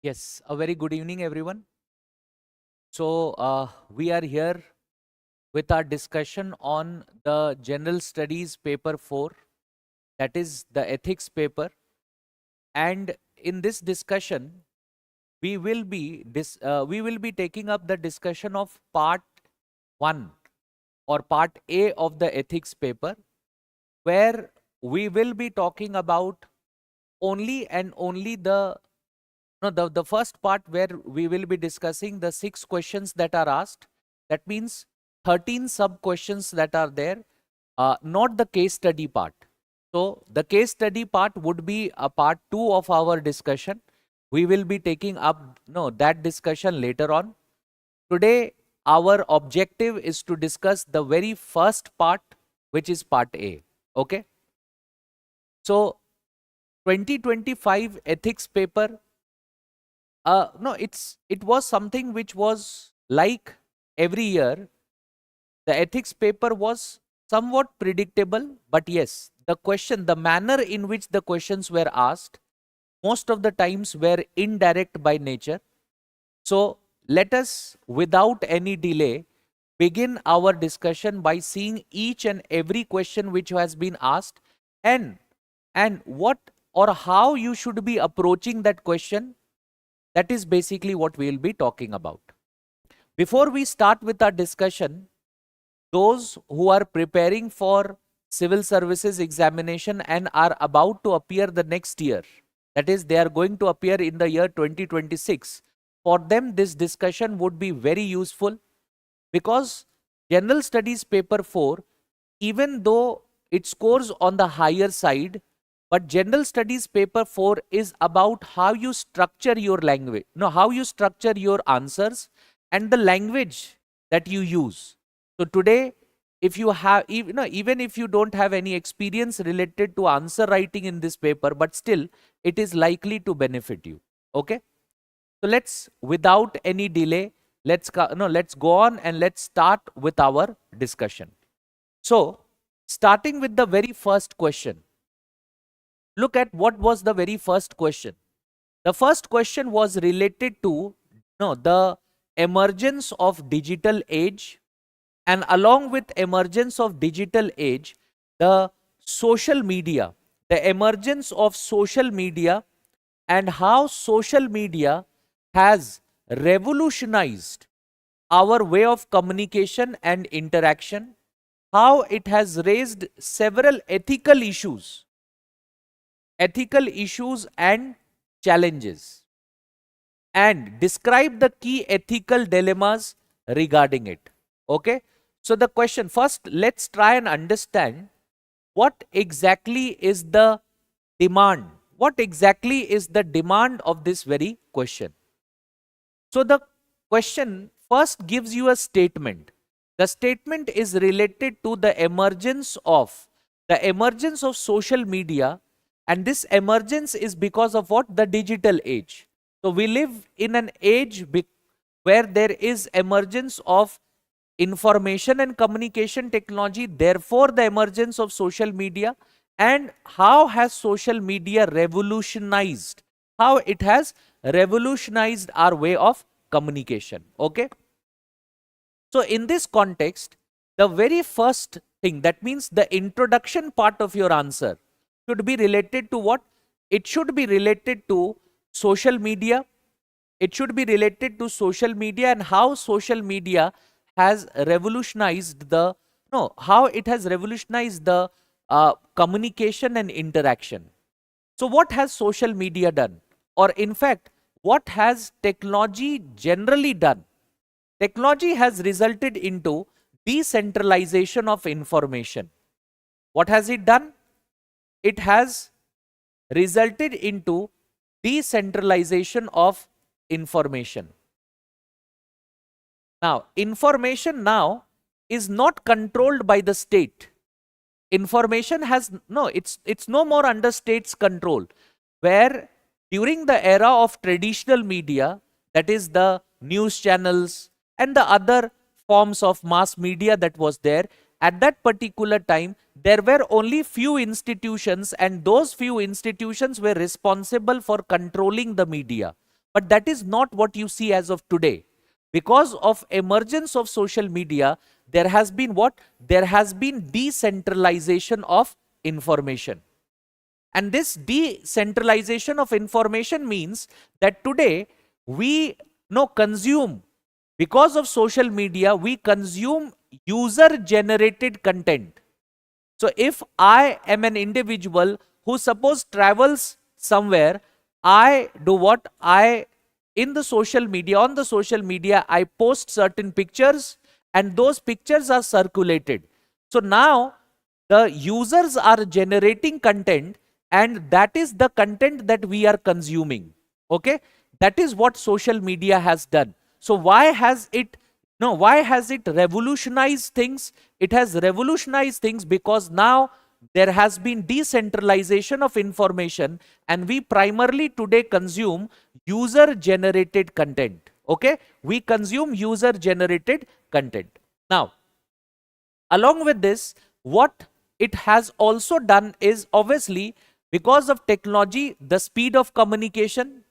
Yes, a very good evening, everyone. So, we are here with our discussion on the General Studies paper 4, that is the ethics paper. And in this discussion, we will be taking up the discussion of part 1 or part A of the ethics paper, where we will be talking about only and only the first part, where we will be discussing the 6 questions that are asked. That means 13 sub questions that are there, not the case study part. So the case study part would be a part 2 of our discussion. We will be taking up that discussion later on. Today, our objective is to discuss the very first part, which is part A. Okay. So 2025 ethics paper, no, it was something which was like every year. The ethics paper was somewhat predictable, but yes, the manner in which the questions were asked, most of the times were indirect by nature. So let us, without any delay, begin our discussion by seeing each and every question which has been asked, and what or how you should be approaching that question. That is basically what we will be talking about. Before we start with our discussion, those who are preparing for civil services examination and are about to appear the next year, that is, they are going to appear in the year 2026, for them this discussion would be very useful, because General Studies paper 4, even though it scores on the higher side, but General Studies paper 4 is about how you structure your language, how you structure your answers and the language that you use. So today, if you have, even if you don't have any experience related to answer writing in this paper, but still it is likely to benefit you. Okay. So let's, without any delay, let's go on and let's start with our discussion. So, starting with the very first question, look at what was the very first question. The first question was related to the emergence of digital age, and along with emergence of digital age, the social media, the emergence of social media, and how social media has revolutionized our way of communication and interaction, how it has raised several ethical issues and challenges, and describe the key ethical dilemmas regarding it. Okay. So the question, first, let's try and understand what exactly is the demand. What exactly is the demand of this very question? So the question first gives you a statement. The statement is related to the emergence of social media, and this emergence is because of what? The digital age. So we live in an age where there is emergence of information and communication technology, therefore the emergence of social media. And how has social media revolutionized? How it has revolutionized our way of communication. Okay. So in this context, the very first thing, that means the introduction part of your answer, should be related to what? It should be related to social media. It should be related to social media and how social media has revolutionized how it has revolutionized the communication and interaction. So what has social media done? Or in fact, what has technology generally done? Technology has resulted into decentralization of information. What has it done? It has resulted into decentralization of information. Now, information now is not controlled by the state. Information has it's no more under state's control, where during the era of traditional media, that is the news channels and the other forms of mass media that was there, at that particular time there were only few institutions, and those few institutions were responsible for controlling the media. But that is not what you see as of today. Because of emergence of social media, there has been what? There has been decentralization of information. And this decentralization of information means that today we consume, because of social media, we consume user generated content. So if I am an individual who suppose travels somewhere, I do what? In the social media, on the social media, I post certain pictures and those pictures are circulated. So now the users are generating content and that is the content that we are consuming. Okay? That is what social media has done. So why has it revolutionized things? It has revolutionized things because now there has been decentralization of information and we primarily today consume user generated content. Okay? We consume user generated content. Now, along with this, what it has also done is, obviously, because of technology, the speed of communication,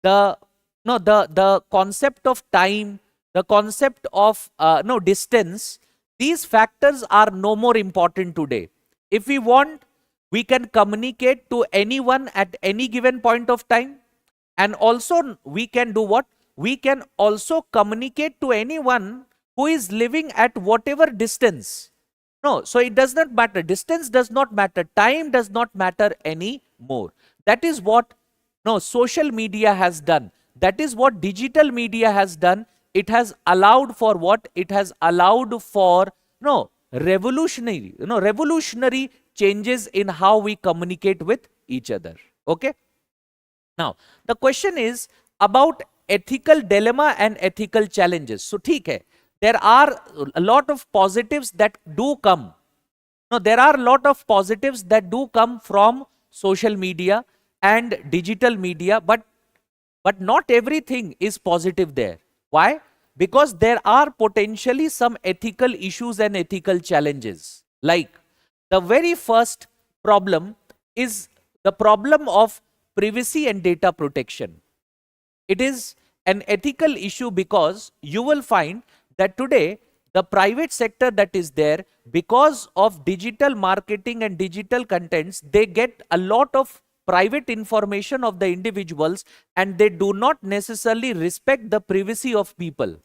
the the concept of time, the concept of distance, these factors are no more important today. If we want, we can communicate to anyone at any given point of time, and also we can do what? We can also communicate to anyone who is living at whatever distance. No, so it does not matter. Distance does not matter. Time does not matter anymore. That is what social media has done. That is what digital media has done. It has allowed for what? It has allowed for revolutionary changes in how we communicate with each other. Okay. Now, the question is about ethical dilemma and ethical challenges. So, theek hai, there are a lot of positives that do come. No, there are a lot of positives that do come from social media and digital media, but not everything is positive there. Why? Because there are potentially some ethical issues and ethical challenges. Like the very first problem is the problem of privacy and data protection. It is an ethical issue because you will find that today the private sector that is there, because of digital marketing and digital contents, they get a lot of private information of the individuals and they do not necessarily respect the privacy of people.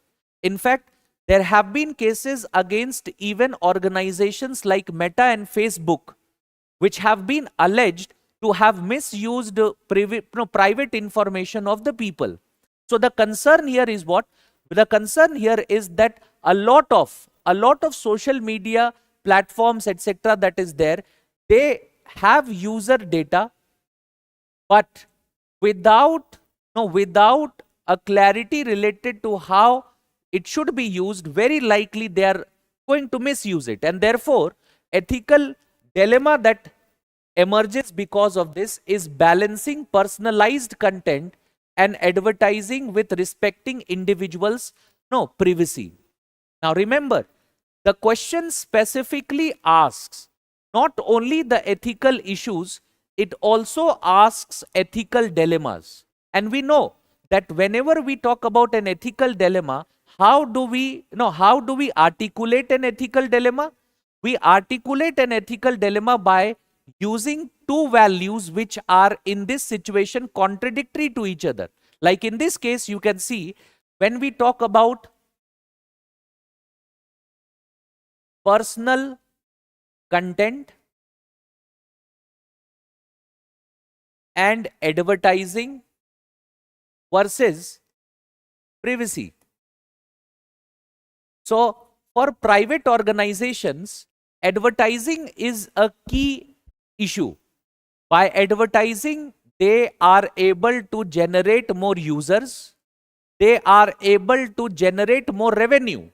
In fact, there have been cases against even organizations like Meta and Facebook, which have been alleged to have misused private information of the people. So the concern here is what? The concern here is that a lot of social media platforms, etc., that is there, they have user data, but without a clarity related to how it should be used, very likely they are going to misuse it. And therefore, ethical dilemma that emerges because of this is balancing personalized content and advertising with respecting individuals' privacy. Now remember, the question specifically asks not only the ethical issues, it also asks ethical dilemmas. And we know that whenever we talk about an ethical dilemma, how do we articulate an ethical dilemma? We articulate an ethical dilemma by using two values which are in this situation contradictory to each other. Like in this case, you can see when we talk about personal content and advertising versus privacy. So for private organizations, advertising is a key issue. By advertising, they are able to generate more users. They are able to generate more revenue.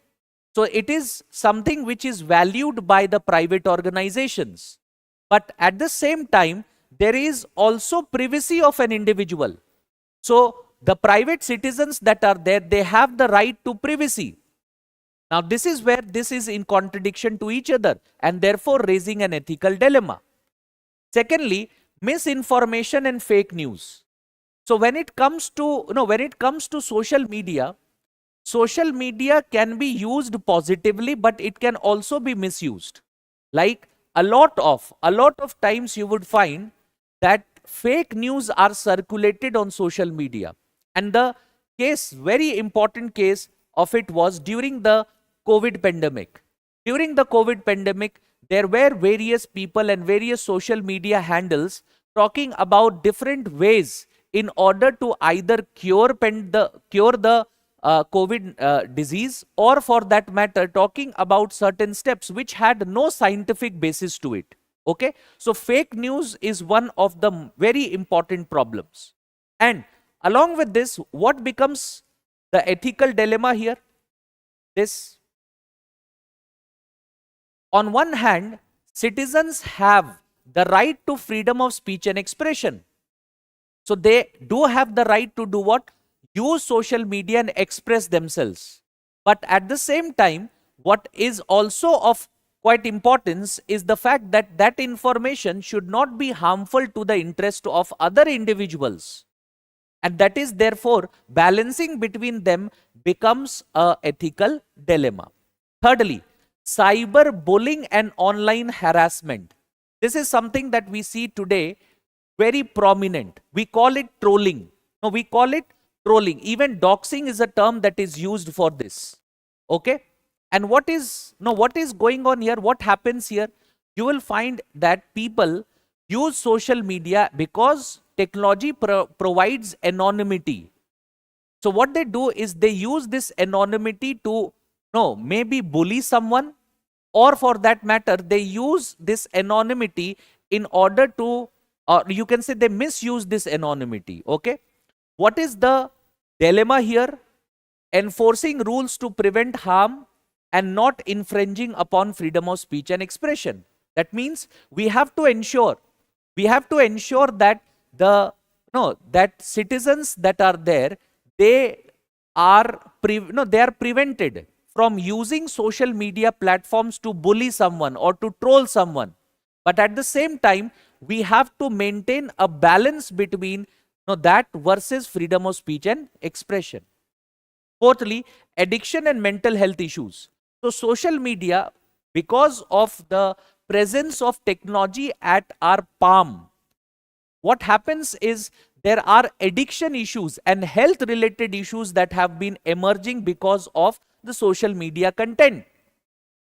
So it is something which is valued by the private organizations. But at the same time, there is also privacy of an individual. So the private citizens that are there, they have the right to privacy. Now this is where this is in contradiction to each other and therefore raising an ethical dilemma. Secondly, misinformation and fake news. So when it comes to, when it comes to social media can be used positively, but it can also be misused. Like a lot of times you would find that fake news are circulated on social media. And the very important case of it was during the COVID pandemic. During the COVID pandemic, there were various people and various social media handles talking about different ways in order to either cure the COVID disease, or for that matter, talking about certain steps which had no scientific basis to it. Okay, so fake news is one of the very important problems. And along with this, what becomes the ethical dilemma here? This, on one hand, citizens have the right to freedom of speech and expression. So they do have the right to do what? Use social media and express themselves. But at the same time, what is also of quite importance is the fact that that information should not be harmful to the interest of other individuals. And that is therefore balancing between them becomes a ethical dilemma. Thirdly, cyberbullying and online harassment. This is something that we see today very prominent. We call it trolling. No, we call it trolling. Even doxing is a term that is used for this. Okay? And what is going on here? What happens here? You will find that people use social media because technology provides anonymity. So what they do is they use this anonymity to, maybe bully someone, or for that matter, they use this anonymity in order to, or you can say they misuse this anonymity. Okay, what is the dilemma here? Enforcing rules to prevent harm and not infringing upon freedom of speech and expression. That means we have to ensure that that citizens that are there, they are prevented from using social media platforms to bully someone or to troll someone. But at the same time, we have to maintain a balance between that versus freedom of speech and expression. Fourthly, addiction and mental health issues. So social media, because of the presence of technology at our palm, what happens is there are addiction issues and health related issues that have been emerging because of the social media content.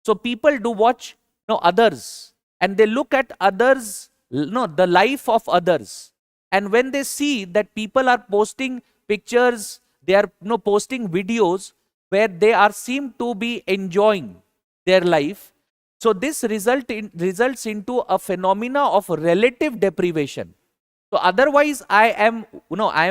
So people do watch others, and they look at others, the life of others. And when they see that people are posting pictures, they are posting videos where they are seem to be enjoying their life. So this results into a phenomena of relative deprivation. So otherwise I am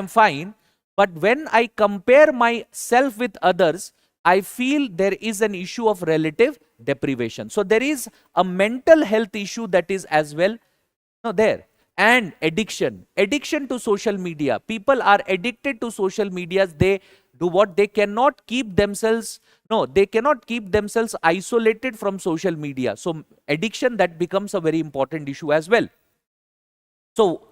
fine, but when I compare myself with others, I feel there is an issue of relative deprivation. So there is a mental health issue that is as well there. And addiction to social media. People are addicted to social media. They do what? They cannot keep themselves, isolated from social media. So addiction, that becomes a very important issue as well. So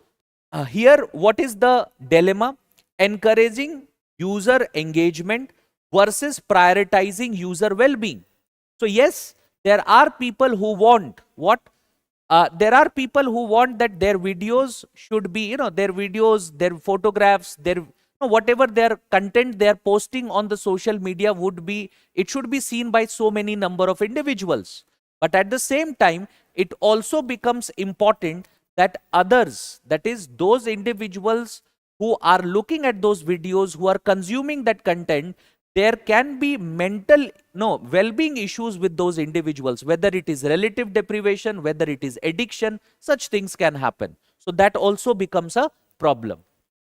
here, what is the dilemma? Encouraging user engagement versus prioritizing user well-being. So yes, there are people who want what? There are people who want that their videos should be, their videos, their photographs, their whatever their content they are posting on the social media it should be seen by so many number of individuals. But at the same time, it also becomes important that others, that is those individuals who are looking at those videos, who are consuming that content, there can be mental well-being issues with those individuals, whether it is relative deprivation, whether it is addiction. Such things can happen. So that also becomes a problem.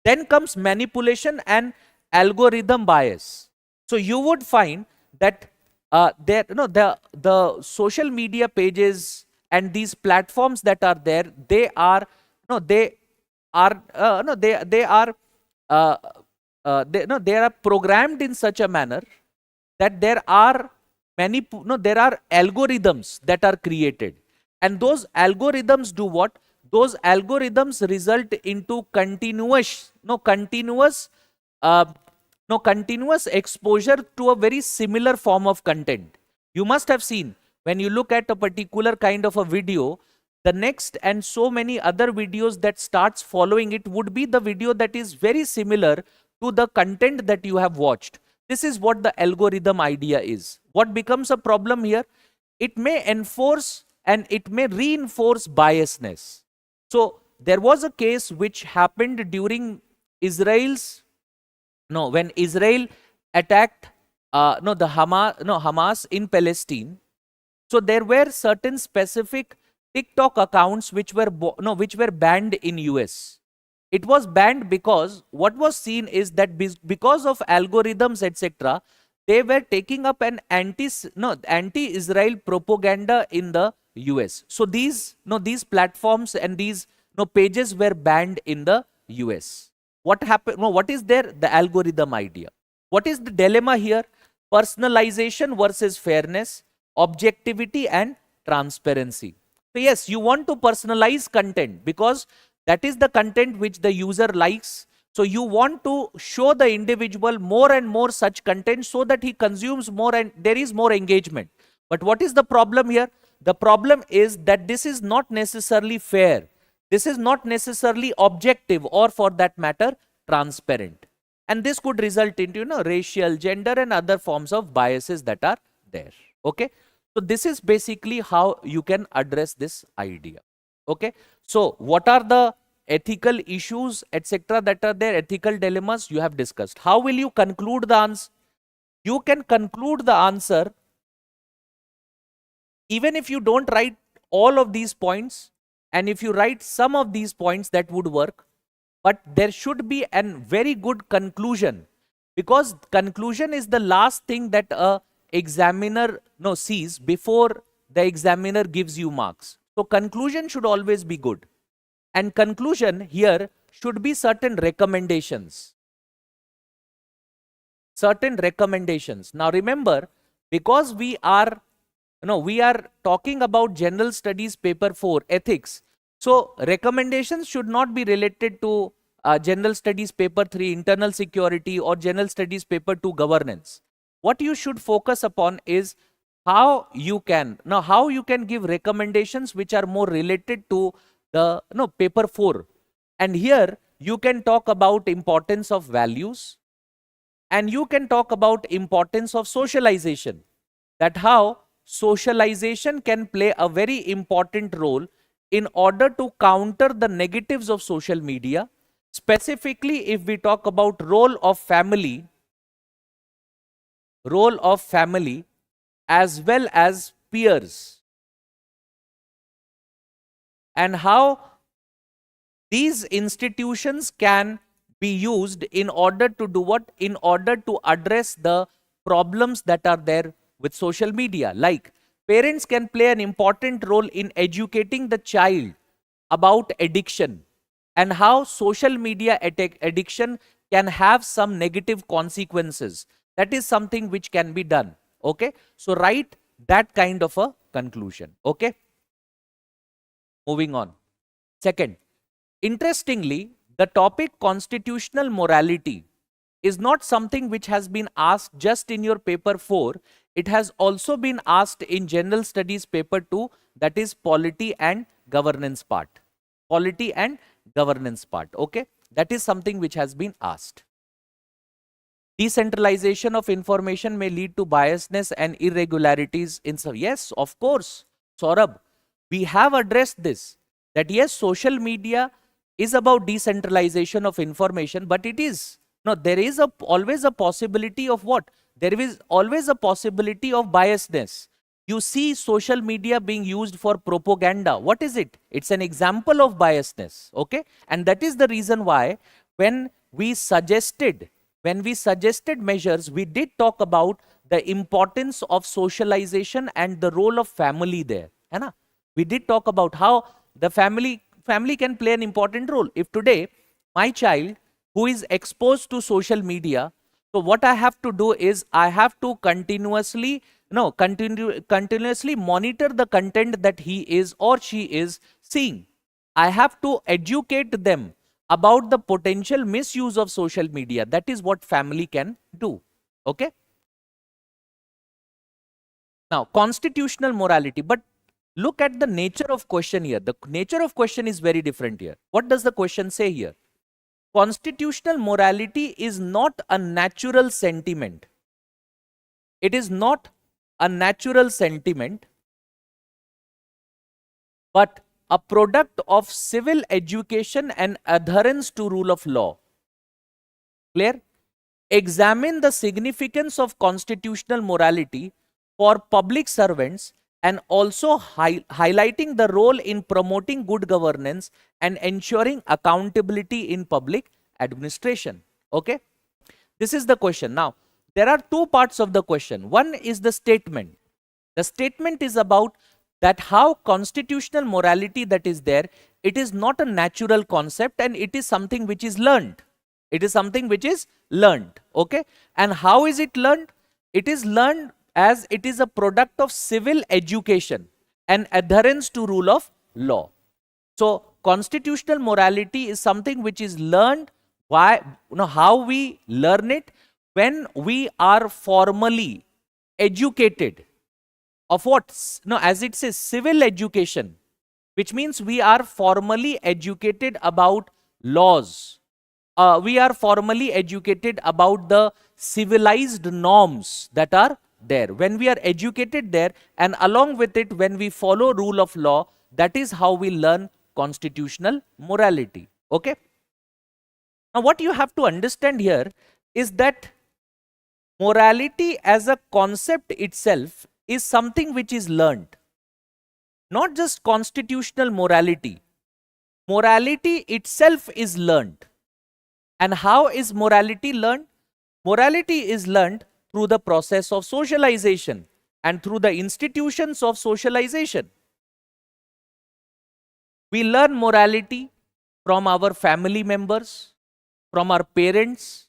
Then comes manipulation and algorithm bias. So you would find that the social media pages and these platforms that are there, they are they are programmed in such a manner that there are algorithms that are created, and those algorithms do what? those algorithms result into uh, continuous exposure to a very similar form of content. You must have seen, when you look at a particular kind of a video, the next and so many other videos that starts following it would be the video that is very similar to the content that you have watched. This is what the algorithm idea is. What becomes a problem here? It may enforce and it may reinforce biasness. So there was a case which happened during when Israel attacked Hamas in Palestine. So there were certain specific TikTok accounts which were banned in US. It was banned because what was seen is that because of algorithms, etc., they were taking up an anti-Israel propaganda in the US. So these platforms and these pages were banned in the US. What happened? No, what is there? The algorithm idea. What is the dilemma here? Personalization versus fairness, objectivity and transparency. So yes, you want to personalize content because that is the content which the user likes. So you want to show the individual more and more such content so that he consumes more and there is more engagement. But what is the problem here? The problem is that this is not necessarily fair. This is not necessarily objective or, for that matter, transparent. And this could result into racial, gender and other forms of biases that are there. Okay. So this is basically how you can address this idea. Okay. So what are the ethical issues, etc., that are there? Ethical dilemmas you have discussed. How will you conclude the answer? You can conclude the answer even if you don't write all of these points, and if you write some of these points, that would work. But there should be a very good conclusion, because conclusion is the last thing that a examiner sees before the examiner gives you marks. So conclusion should always be good. And conclusion here should be certain recommendations. Certain recommendations. Now remember, because we are talking about general studies paper 4 ethics. So recommendations should not be related to general studies paper 3 internal security or general studies paper 2 governance. What you should focus upon is how you can give recommendations which are more related to the paper 4. And here you can talk about importance of values, and you can talk about importance of socialization, that how socialization can play a very important role in order to counter the negatives of social media. Specifically, if we talk about role of family as well as peers, and how these institutions can be used in order to do what? In order to address the problems that are there with social media. Like, parents can play an important role in educating the child about addiction and how social media addiction can have some negative consequences. That is something which can be done. Okay. So write that kind of a conclusion. Okay. Moving on. Second, interestingly, the topic constitutional morality is not something which has been asked just in your paper 4. It has also been asked in general studies paper 2, that is polity and governance part. Polity and governance part. Okay. That is something which has been asked. Decentralization of information may lead to biasness and irregularities in some. Yes, of course, Saurabh, we have addressed this. That yes, social media is about decentralization of information, but it is. No, there is always a possibility of what? There is always a possibility of biasness. You see social media being used for propaganda. What is it? It's an example of biasness. Okay. And that is the reason why when we suggested measures, we did talk about the importance of socialization and the role of family there. We did talk about how the family can play an important role. If today my child who is exposed to social media, so what I have to do is I have to continuously monitor the content that he is or she is seeing. I have to educate them about the potential misuse of social media. That is what family can do. Okay. Now, constitutional morality, but look at the nature of question here. The nature of question is very different here. What does the question say here? Constitutional morality is not a natural sentiment. It is not a natural sentiment, but a product of civil education and adherence to rule of law. Clear? Examine the significance of constitutional morality for public servants and also highlighting the role in promoting good governance and ensuring accountability in public administration. Okay? This is the question. Now, there are two parts of the question. One is the statement. The statement is about that how constitutional morality that is there, it is not a natural concept and it is something which is learned. It is something which is learned. Okay? And how is it learned? It is learned as it is a product of civil education and adherence to rule of law. So, constitutional morality is something which is learned. Why? How we learn it? When we are formally educated of what? No, as it says, civil education, which means we are formally educated about laws. We are formally educated about the civilized norms that are there. When we are educated there, and along with it, when we follow rule of law, that is how we learn constitutional morality. Okay? Now, what you have to understand here is that morality as a concept itself is something which is learned. Not just constitutional morality. Morality itself is learned. And how is morality learned? Morality is learned through the process of socialization and through the institutions of socialization. We learn morality from our family members, from our parents,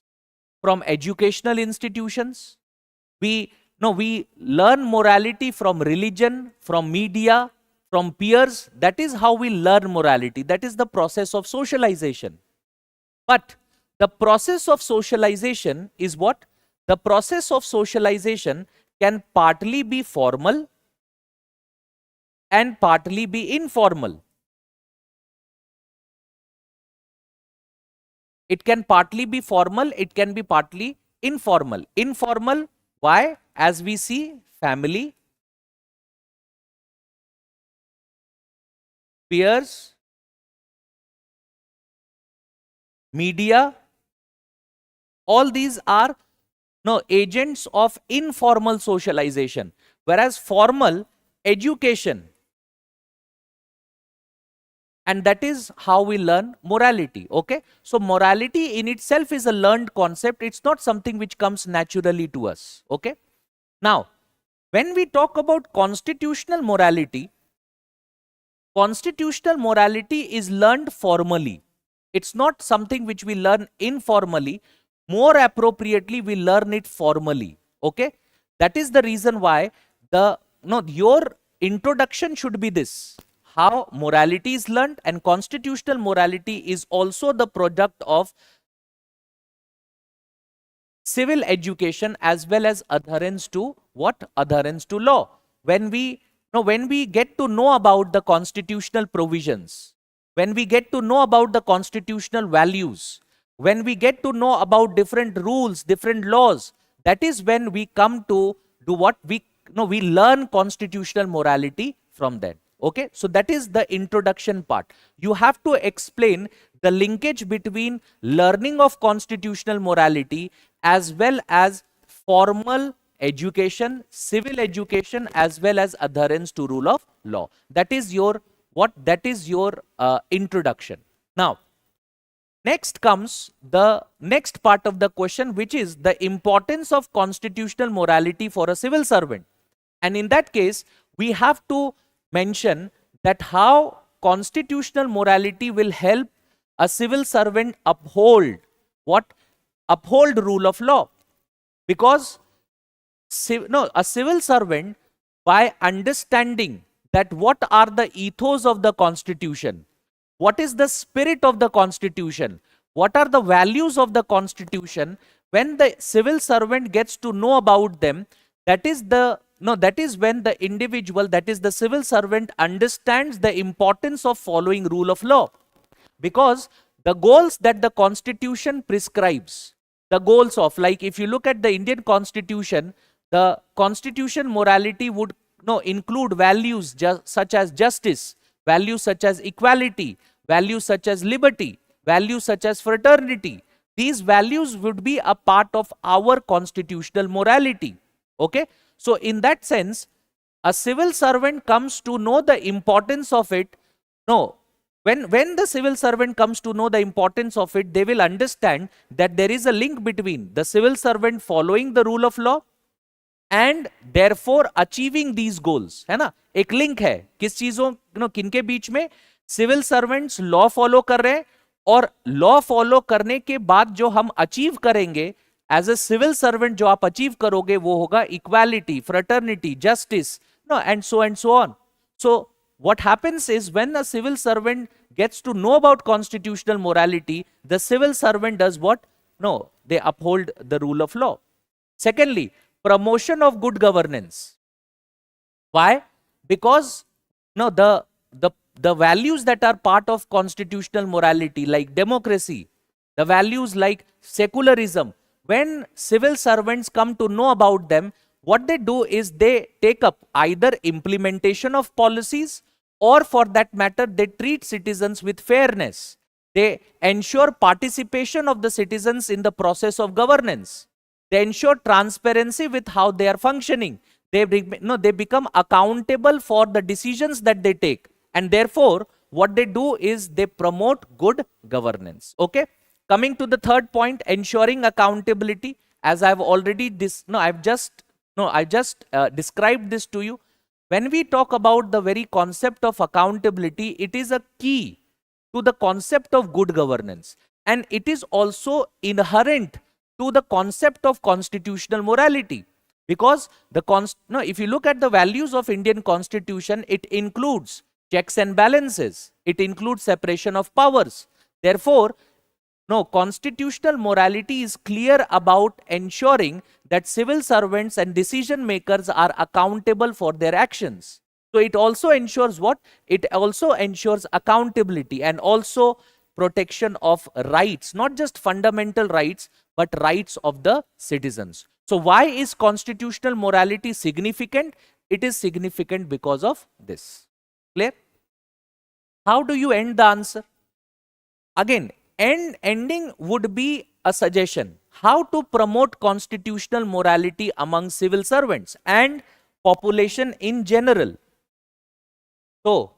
from educational institutions. We learn morality from religion, from media, from peers. That is how we learn morality. That is the process of socialization. But the process of socialization is what? The process of socialization can partly be formal and partly be informal. It can partly be formal, it can be partly informal. Informal, why? As we see, family, peers, media, all these are agents of informal socialization, whereas formal education, and that is how we learn morality. Okay, so morality in itself is a learned concept. It's not something which comes naturally to us. Okay, now when we talk about constitutional morality is learned formally. It's not something which we learn informally. More appropriately, we learn it formally. Okay, that is the reason why your introduction should be this: how morality is learned, and constitutional morality is also the product of civil education as well as adherence to what? Adherence to law. When we get to know about the constitutional provisions, when we get to know about the constitutional values, when we get to know about different rules, different laws, that is when we come to do what? We learn constitutional morality from that. Okay, so that is the introduction part. You have to explain the linkage between learning of constitutional morality as well as formal education, civil education, as well as adherence to rule of law. That is your what? That is your introduction. Now, next comes the next part of the question, which is the importance of constitutional morality for a civil servant. And in that case, we have to mention that how constitutional morality will help a civil servant uphold what? Uphold rule of law. Because a civil servant, by understanding that what are the ethos of the constitution, What is the spirit of the constitution? What are the values of the constitution? When the civil servant gets to know about them, that is the no that is when the individual, that is the civil servant, understands the importance of following rule of law. Because the goals that the constitution prescribes, the goals of, like if you look at the Indian constitution, the constitution morality would include values such as justice, values such as equality, values such as liberty, values such as fraternity. These values would be a part of our constitutional morality. Okay, so in that sense, a civil servant comes to know the importance of it. No, when the civil servant comes to know the importance of it, they will understand that there is a link between the civil servant following the rule of law and therefore achieving these goals. है ना, एक link है किस चीजों किनके बीच में? Civil servants law follow कर रहे हैं, और लॉ फॉलो करने के बाद जो हम अचीव करेंगे एज ए सिविल सर्वेंट, जो आप अचीव करोगे वो होगा equality, fraternity, justice, no and so on. So what happens is, when a civil servant gets to know about constitutional morality, the civil servant does what? No, they uphold the rule of law. Secondly, promotion of good governance. Why? Because the values that are part of constitutional morality, like democracy, the values like secularism, when civil servants come to know about them, what they do is they take up either implementation of policies, or for that matter, they treat citizens with fairness. They ensure participation of the citizens in the process of governance. They ensure transparency with how they are functioning. They become accountable for the decisions that they take. And therefore, what they do is they promote good governance. Okay. Coming to the third point, ensuring accountability. As I've already I just described this to you. When we talk about the very concept of accountability, it is a key to the concept of good governance. And it is also inherent to the concept of constitutional morality. Because if you look at the values of Indian constitution, it includes checks and balances. It includes separation of powers. Therefore, constitutional morality is clear about ensuring that civil servants and decision makers are accountable for their actions. So it also ensures what? It also ensures accountability and also protection of rights, not just fundamental rights, but rights of the citizens. So why is constitutional morality significant? It is significant because of this. Clear? How do you end the answer? Again, ending would be a suggestion. How to promote constitutional morality among civil servants and population in general. So,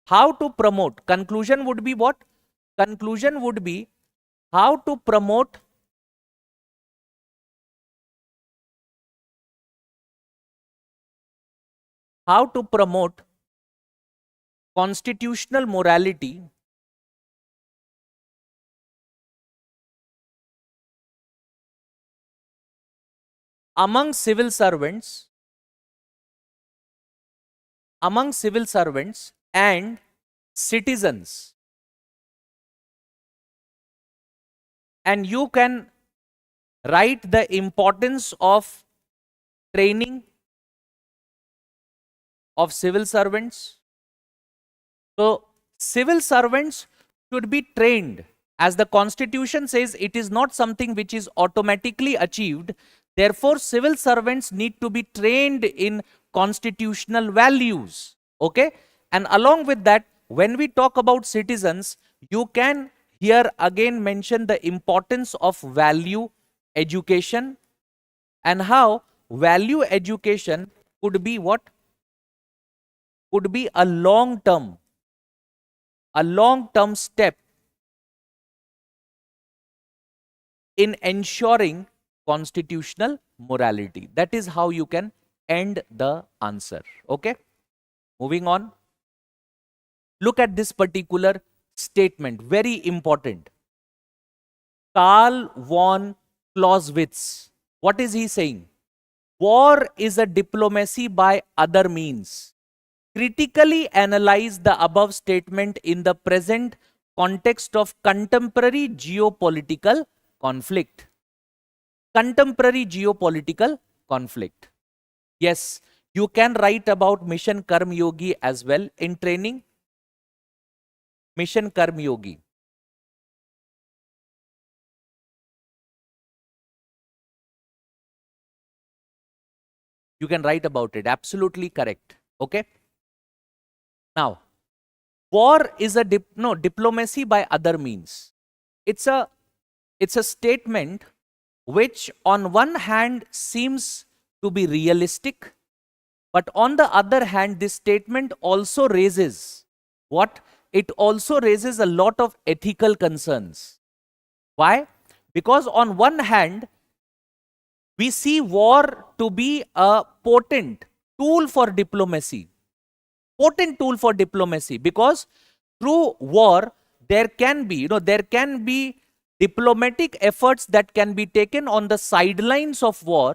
how to promote? Conclusion would be what? Conclusion would be how to promote constitutional morality among civil servants and citizens. And you can write the importance of training of civil servants. So civil servants should be trained. As the constitution says, it is not something which is automatically achieved. Therefore, civil servants need to be trained in constitutional values. Okay? And along with that, when we talk about citizens, you can here again mention the importance of value education, and how value education could be what? Could be a long-term step in ensuring constitutional morality. That is how you can end the answer. Okay? Moving on. Look at this particular statement. Very important. Karl von Clausewitz. What is he saying? War is a diplomacy by other means. critically analyze the above statement in the present context of contemporary geopolitical conflict. Contemporary geopolitical conflict. Yes, you can write about Mission Karm Yogi as well in training. Mission Karm Yogi. You can write about it. Absolutely correct. Okay. Now, war is a diplomacy by other means. It's a statement which on one hand seems to be realistic, but on the other hand, this statement also raises what? It also raises a lot of ethical concerns. Why? Because on one hand, we see war to be a potent tool for diplomacy. Potent tool for diplomacy, because through war, there can be, there can be diplomatic efforts that can be taken on the sidelines of war.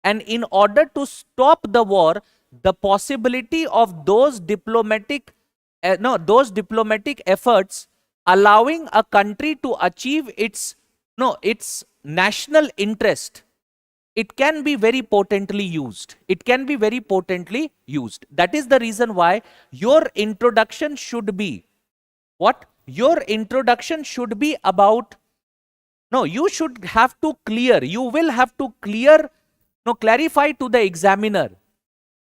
And in order to stop the war, the possibility of those diplomatic efforts allowing a country to achieve its national interest, it can be very potently used. It can be very potently used. That is the reason why your introduction should be what? Your introduction should be about, you should have to clear, you will have to clarify to the examiner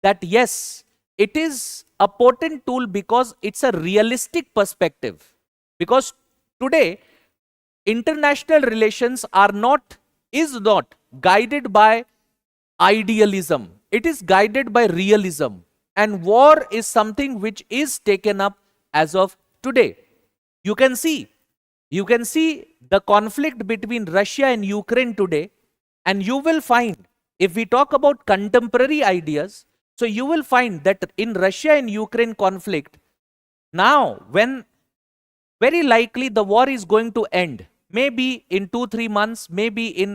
that yes, it is a potent tool because it's a realistic perspective. Because today, international relations is not guided by idealism. It is guided by realism. And war is something which is taken up as of today. You can see the conflict between Russia and Ukraine today, and you will find, if we talk about contemporary ideas, so you will find that in Russia and Ukraine conflict, now when very likely the war is going to end, maybe in 2-3 months, maybe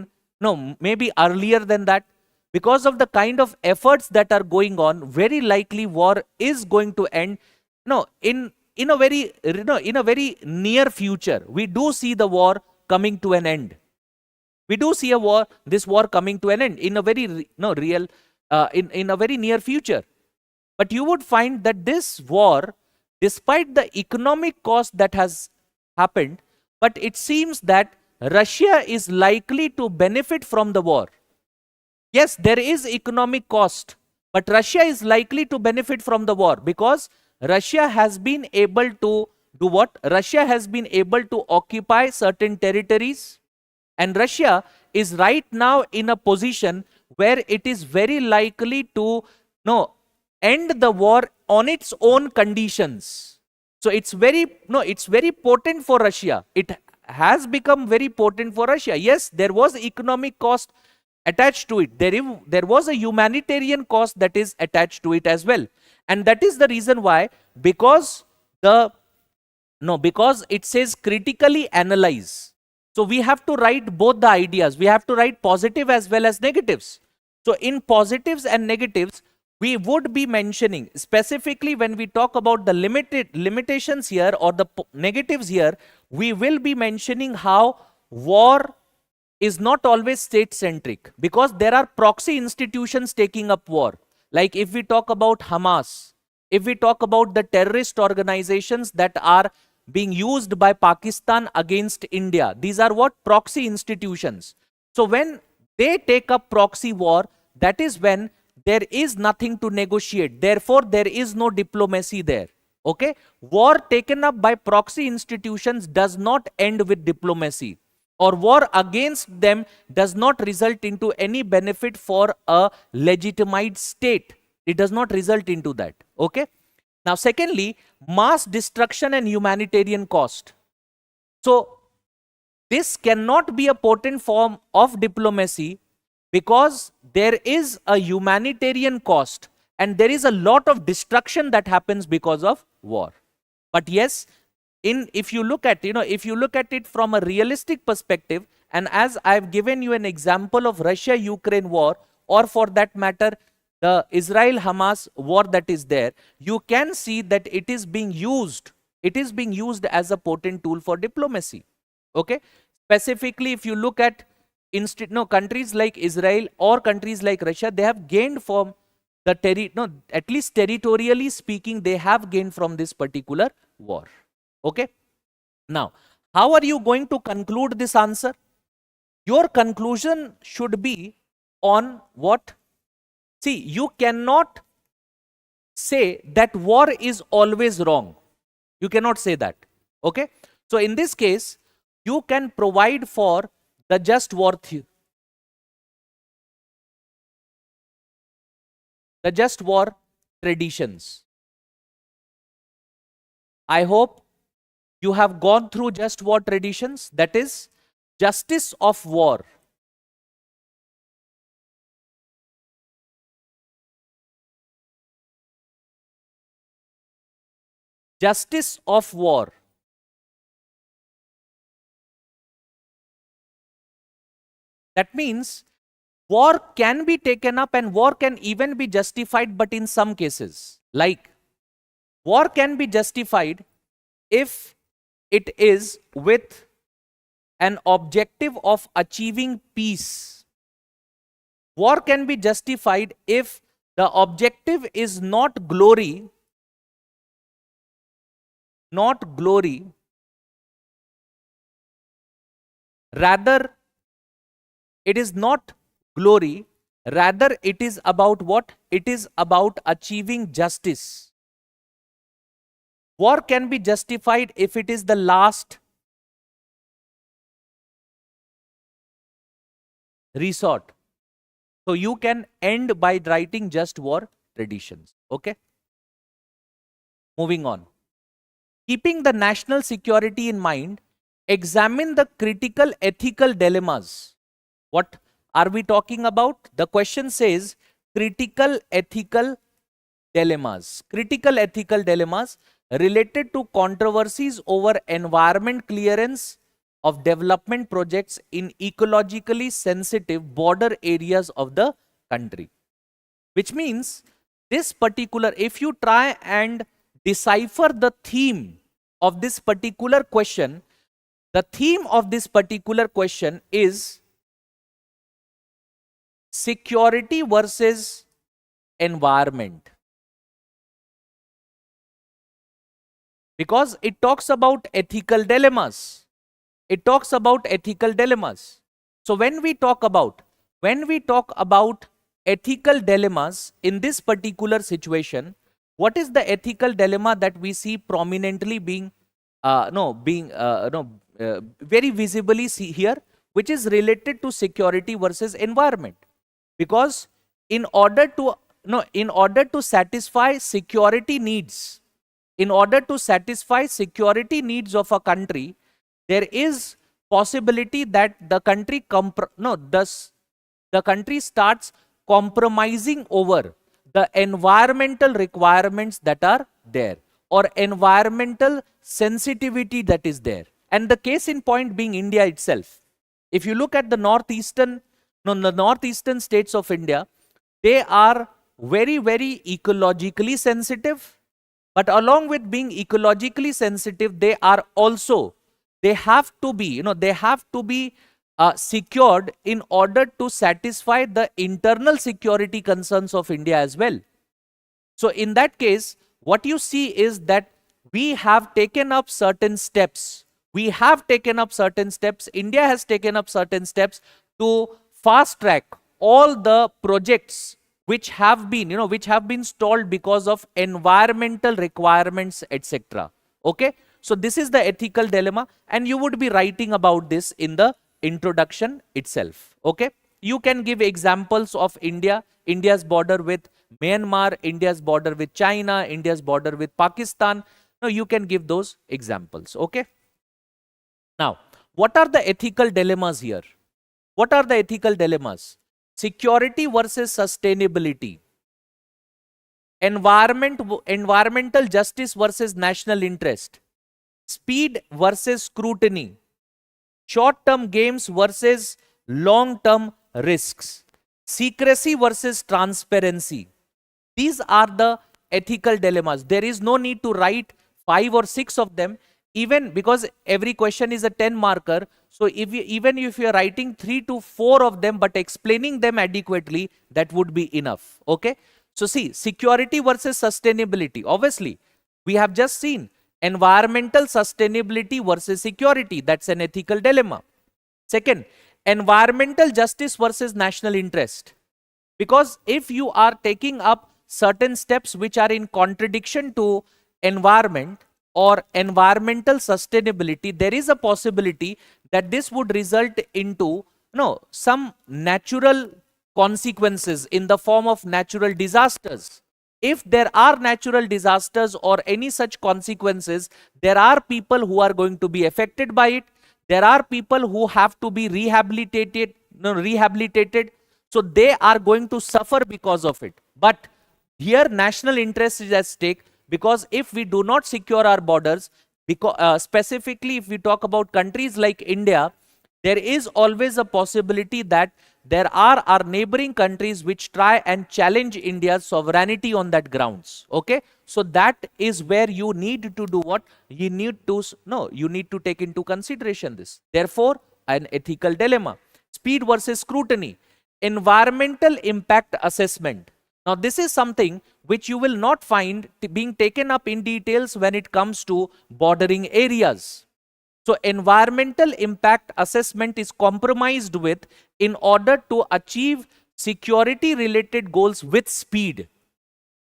earlier than that, because of the kind of efforts that are going on, very likely war is going to end. In a very near future, we do see the war coming to an end. We do see this war coming to an end in a very in a very near future. But you would find that this war, despite the economic cost that has happened, but it seems that Russia is likely to benefit from the war. Yes, there is economic cost, but Russia is likely to benefit from the war because Russia has been able to do what? Russia has been able to occupy certain territories, and Russia is right now in a position where it is very likely to end the war on its own conditions. So it's very potent for Russia. It has become very potent for Russia. Yes, there was economic cost attached to it. There was a humanitarian cost that is attached to it as well. And that is the reason why, because it says critically analyze. So we have to write both the ideas. We have to write positive as well as negatives. So in positives and negatives, we would be mentioning, specifically when we talk about the limitations here or the negatives here, we will be mentioning how war is not always state-centric, because there are proxy institutions taking up war. Like if we talk about Hamas, if we talk about the terrorist organizations that are being used by Pakistan against India, these are what? Proxy institutions. So when they take up proxy war, that is when there is nothing to negotiate. Therefore, there is no diplomacy there. Okay? War taken up by proxy institutions does not end with diplomacy, or war against them does not result into any benefit for a legitimate state. It does not result into that. Okay? Now, secondly, mass destruction and humanitarian cost. So, this cannot be a potent form of diplomacy because there is a humanitarian cost and there is a lot of destruction that happens because of war. But yes, if you look at it from a realistic perspective, and as I've given you an example of Russia-Ukraine war, or for that matter, the Israel-Hamas war that is there, you can see that it is being used. It is being used as a potent tool for diplomacy. Okay, specifically, if you look at countries like Israel or countries like Russia, they have gained from the at least territorially speaking, they have gained from this particular war. Okay. Now, how are you going to conclude this answer? Your conclusion should be on what? See, you cannot say that war is always wrong. You cannot say that. Okay. So in this case, you can provide for the just war theory. The just war traditions. I hope you have gone through just war traditions, that is justice of war. Justice of war. That means war can be taken up and war can even be justified, but in some cases, like war can be justified if it is with an objective of achieving peace. War can be justified if the objective is not glory, rather it is not glory, rather it is about what? It is about achieving justice. War can be justified if it is the last resort. So you can end by writing just war traditions. Okay. Moving on. Keeping the national security in mind, examine the critical ethical dilemmas. What are we talking about? The question says critical ethical dilemmas. Critical ethical dilemmas related to controversies over environment clearance of development projects in ecologically sensitive border areas of the country. Which means this particular, if you try and decipher the theme of this particular question, the theme of this particular question is security versus environment. Because it talks about ethical dilemmas. It talks about ethical dilemmas. So when we talk about ethical dilemmas in this particular situation, what is the ethical dilemma that we see prominently being very visibly see here, which is related to security versus environment? Because in order to satisfy security needs, of a country, there is possibility that the country the country starts compromising over the environmental requirements that are there, or environmental sensitivity that is there. And the case in point being India itself. If you look at the northeastern states of India, they are very, very ecologically sensitive. But along with being ecologically sensitive, they have to be secured in order to satisfy the internal security concerns of India as well. So in that case, what you see is that we have taken up certain steps. India has taken up certain steps to fast track all the projects which have been stalled because of environmental requirements, etc. Okay. So this is the ethical dilemma, and you would be writing about this in the introduction itself. Okay. You can give examples of India's border with Myanmar, India's border with China, India's border with Pakistan. Now you can give those examples. Okay. Now, what are the ethical dilemmas here? What are the ethical dilemmas? Security versus sustainability. Environmental justice versus national interest. Speed versus scrutiny. Short-term gains versus long-term risks. secrecy versus transparency. These are the ethical dilemmas. There is no need to write 5 or 6 of them, even because every question is a 10 marker. So if you, even if you are writing 3 to 4 of them but explaining them adequately, that would be enough. Okay. So see, security versus sustainability. Obviously, we have just seen environmental sustainability versus security. That's an ethical dilemma. Second, environmental justice versus national interest. Because if you are taking up certain steps which are in contradiction to environment or environmental sustainability, there is a possibility that this would result into some natural consequences in the form of natural disasters. If there are natural disasters or any such consequences, there are people who are going to be affected by it. There are people who have to be rehabilitated, so they are going to suffer because of it. But here national interest is at stake, because if we do not secure our borders, because specifically if we talk about countries like India, there is always a possibility that there are our neighboring countries which try and challenge India's sovereignty on that grounds. Okay, so that is where you need to do what? You need to you need to take into consideration this. Therefore, an ethical dilemma. Speed versus scrutiny. Environmental impact assessment. Now, this is something which you will not find being taken up in details when it comes to bordering areas. So environmental impact assessment is compromised with in order to achieve security related goals with speed,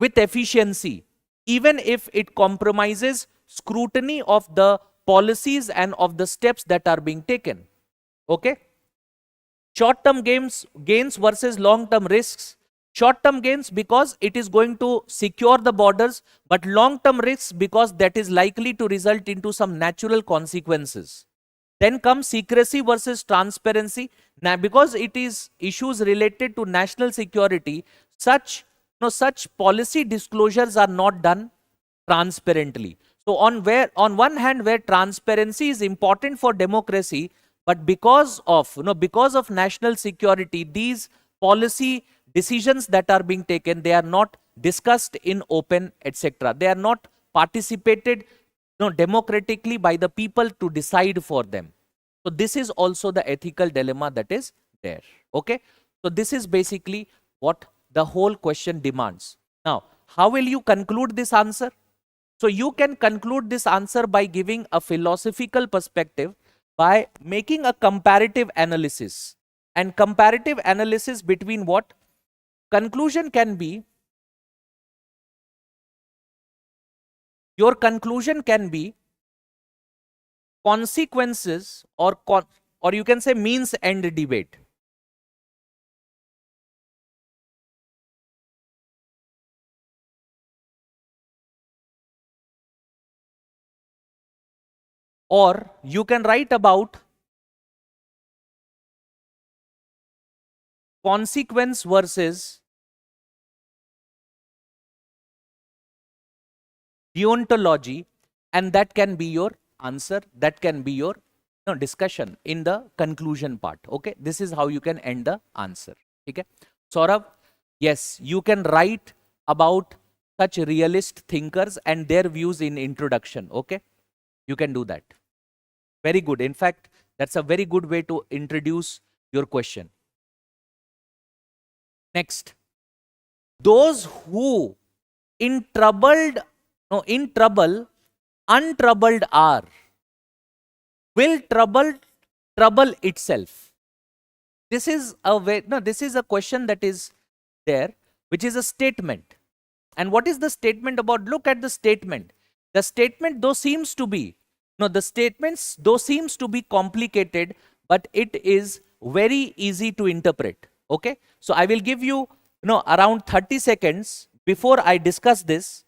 with efficiency, even if it compromises scrutiny of the policies and of the steps that are being taken. Okay. Short-term gains versus long-term risks. Short-term gains because it is going to secure the borders, but long-term risks because that is likely to result into some natural consequences. Then comes secrecy versus transparency. Now, because it is issues related to national security, such policy disclosures are not done transparently. So on one hand, where transparency is important for democracy, but because of national security, these policy decisions that are being taken, they are not discussed in open, etc. They are not participated democratically by the people to decide for them. So this is also the ethical dilemma that is there. Okay. So this is basically what the whole question demands. Now, how will you conclude this answer? So you can conclude this answer by giving a philosophical perspective, by making a comparative analysis. And comparative analysis between what? Conclusion can be, your conclusion can be consequences or you can say means end debate. Or you can write about consequence versus deontology, and that can be your answer, that can be your discussion in the conclusion part. Okay, this is how you can end the answer. Okay, Saurabh, yes, you can write about such realist thinkers and their views in introduction. Okay, you can do that. Very good. In fact, that's a very good way to introduce your question. Next, those who in troubled, no, in trouble, untroubled are, will trouble itself. This is a way, no, this is a question that is there, which is a statement. And what is the statement about? Look at the statement. The statement though seems to be, no, the statements though seems to be complicated, but it is very easy to interpret. Okay. So I will give you, around 30 seconds before I discuss this.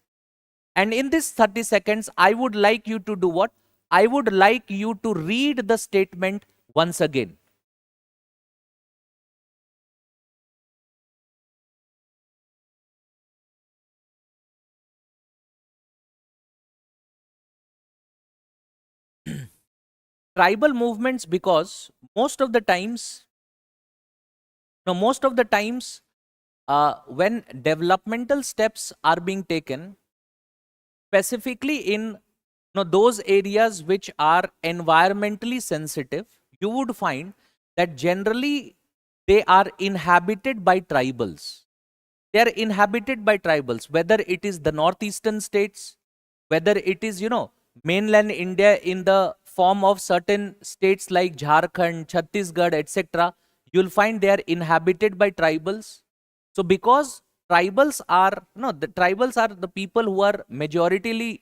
And in this 30 seconds, I would like you to do what? I would like you to read the statement once again. Tribal movements, because most of the times Now, most of the times, when developmental steps are being taken, specifically in those areas which are environmentally sensitive, you would find that generally they are inhabited by tribals. They are inhabited by tribals, whether it is the northeastern states, whether it is, mainland India in the form of certain states like Jharkhand, Chhattisgarh, etc. You'll find they are inhabited by tribals. So because tribals are, the tribals are the people who are majoritarily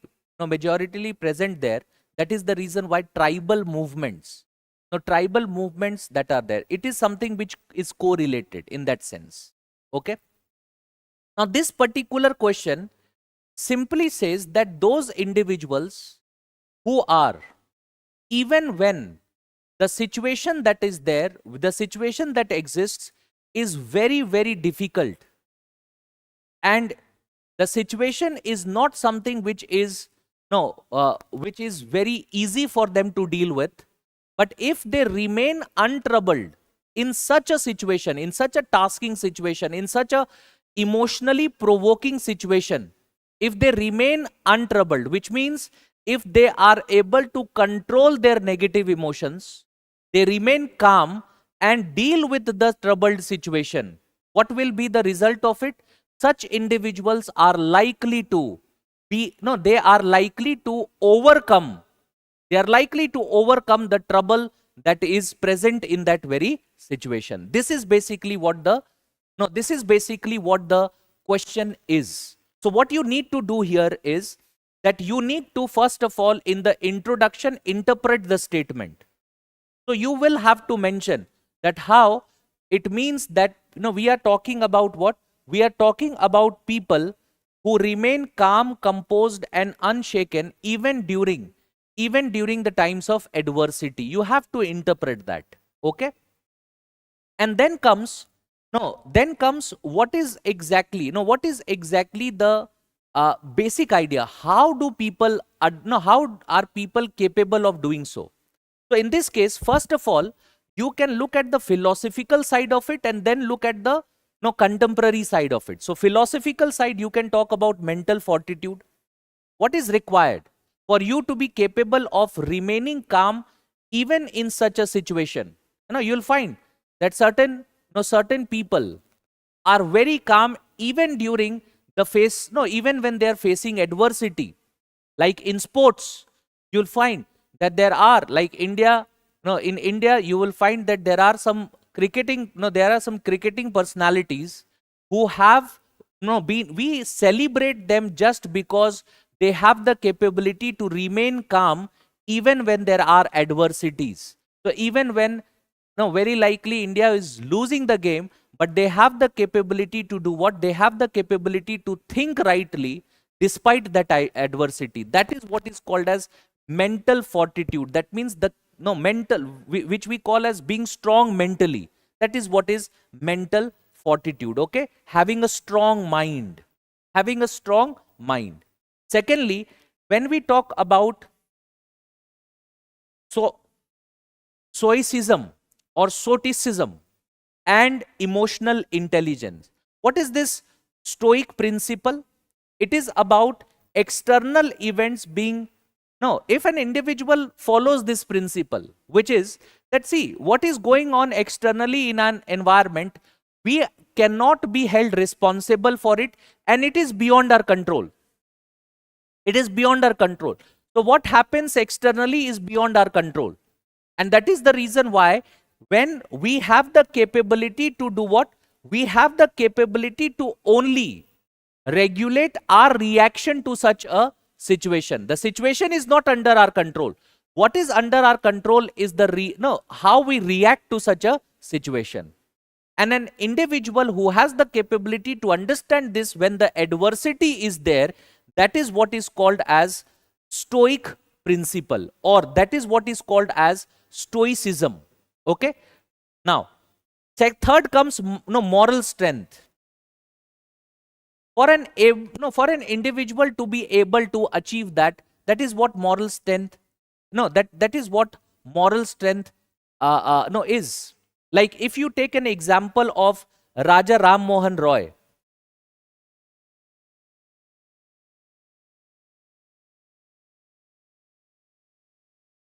present there. That is the reason why tribal movements, tribal movements that are there, it is something which is correlated in that sense. Okay. Now, this particular question simply says that those individuals who are, even when the situation that is there, the situation that exists is very, very difficult, and the situation is not something which is, which is very easy for them to deal with, but if they remain untroubled in such a situation, in such a tasking situation, in such a emotionally provoking situation, if they remain untroubled, which means if they are able to control their negative emotions, they remain calm and deal with the troubled situation, what will be the result of it? Such individuals are likely to be, they are likely to overcome, they are likely to overcome the trouble that is present in that very situation. This is basically what the, this is basically what the question is. So what you need to do here is that you need to, first of all, in the introduction, interpret the statement. So you will have to mention that how it means that, we are talking about what? We are talking about people who remain calm, composed and unshaken even during the times of adversity. You have to interpret that. Okay. And then comes, what is exactly, what is exactly the basic idea? How do people, how are people capable of doing so? So in this case, first of all, you can look at the philosophical side of it and then look at the contemporary side of it. So philosophical side, you can talk about mental fortitude. What is required for you to be capable of remaining calm even in such a situation? You'll find that certain people are very calm even during the face, even when they are facing adversity. Like in sports, you'll find that there are, like India, in India, you will find that there are some cricketing personalities who have, we celebrate them just because they have the capability to remain calm even when there are adversities. So even when, very likely India is losing the game, but they have the capability to do what? They have the capability to think rightly despite that adversity. That is what is called as mental fortitude. That means the mental, which we call as being strong mentally. That is what is mental fortitude. Okay, having a strong mind, having a strong mind. Secondly, when we talk about stoicism or soticism and emotional intelligence, what is this stoic principle? It is about external events being, if an individual follows this principle, which is that, see, what is going on externally in an environment, we cannot be held responsible for it, and it is beyond our control. It is beyond our control. So what happens externally is beyond our control. And that is the reason why when we have the capability to do what? We have the capability to only regulate our reaction to such a situation. The situation is not under our control. What is under our control is the how we react to such a situation. And an individual who has the capability to understand this when the adversity is there, that is what is called as stoic principle, or that is what is called as stoicism. Okay. Now, third comes moral strength. For an individual to be able to achieve that, that is what moral strength, that is what moral strength is. Like if you take an example of Raja Ram Mohan Roy.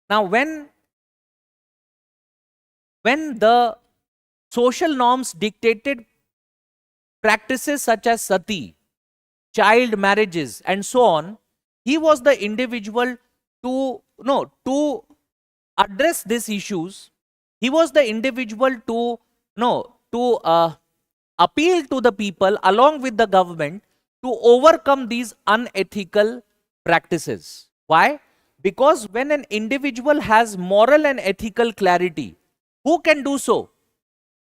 Now when the social norms dictated practices such as sati, child marriages, and so on, he was the individual to no to address these issues. He was the individual to no to appeal to the people along with the government to overcome these unethical practices. Why? Because when an individual has moral and ethical clarity, who can do so?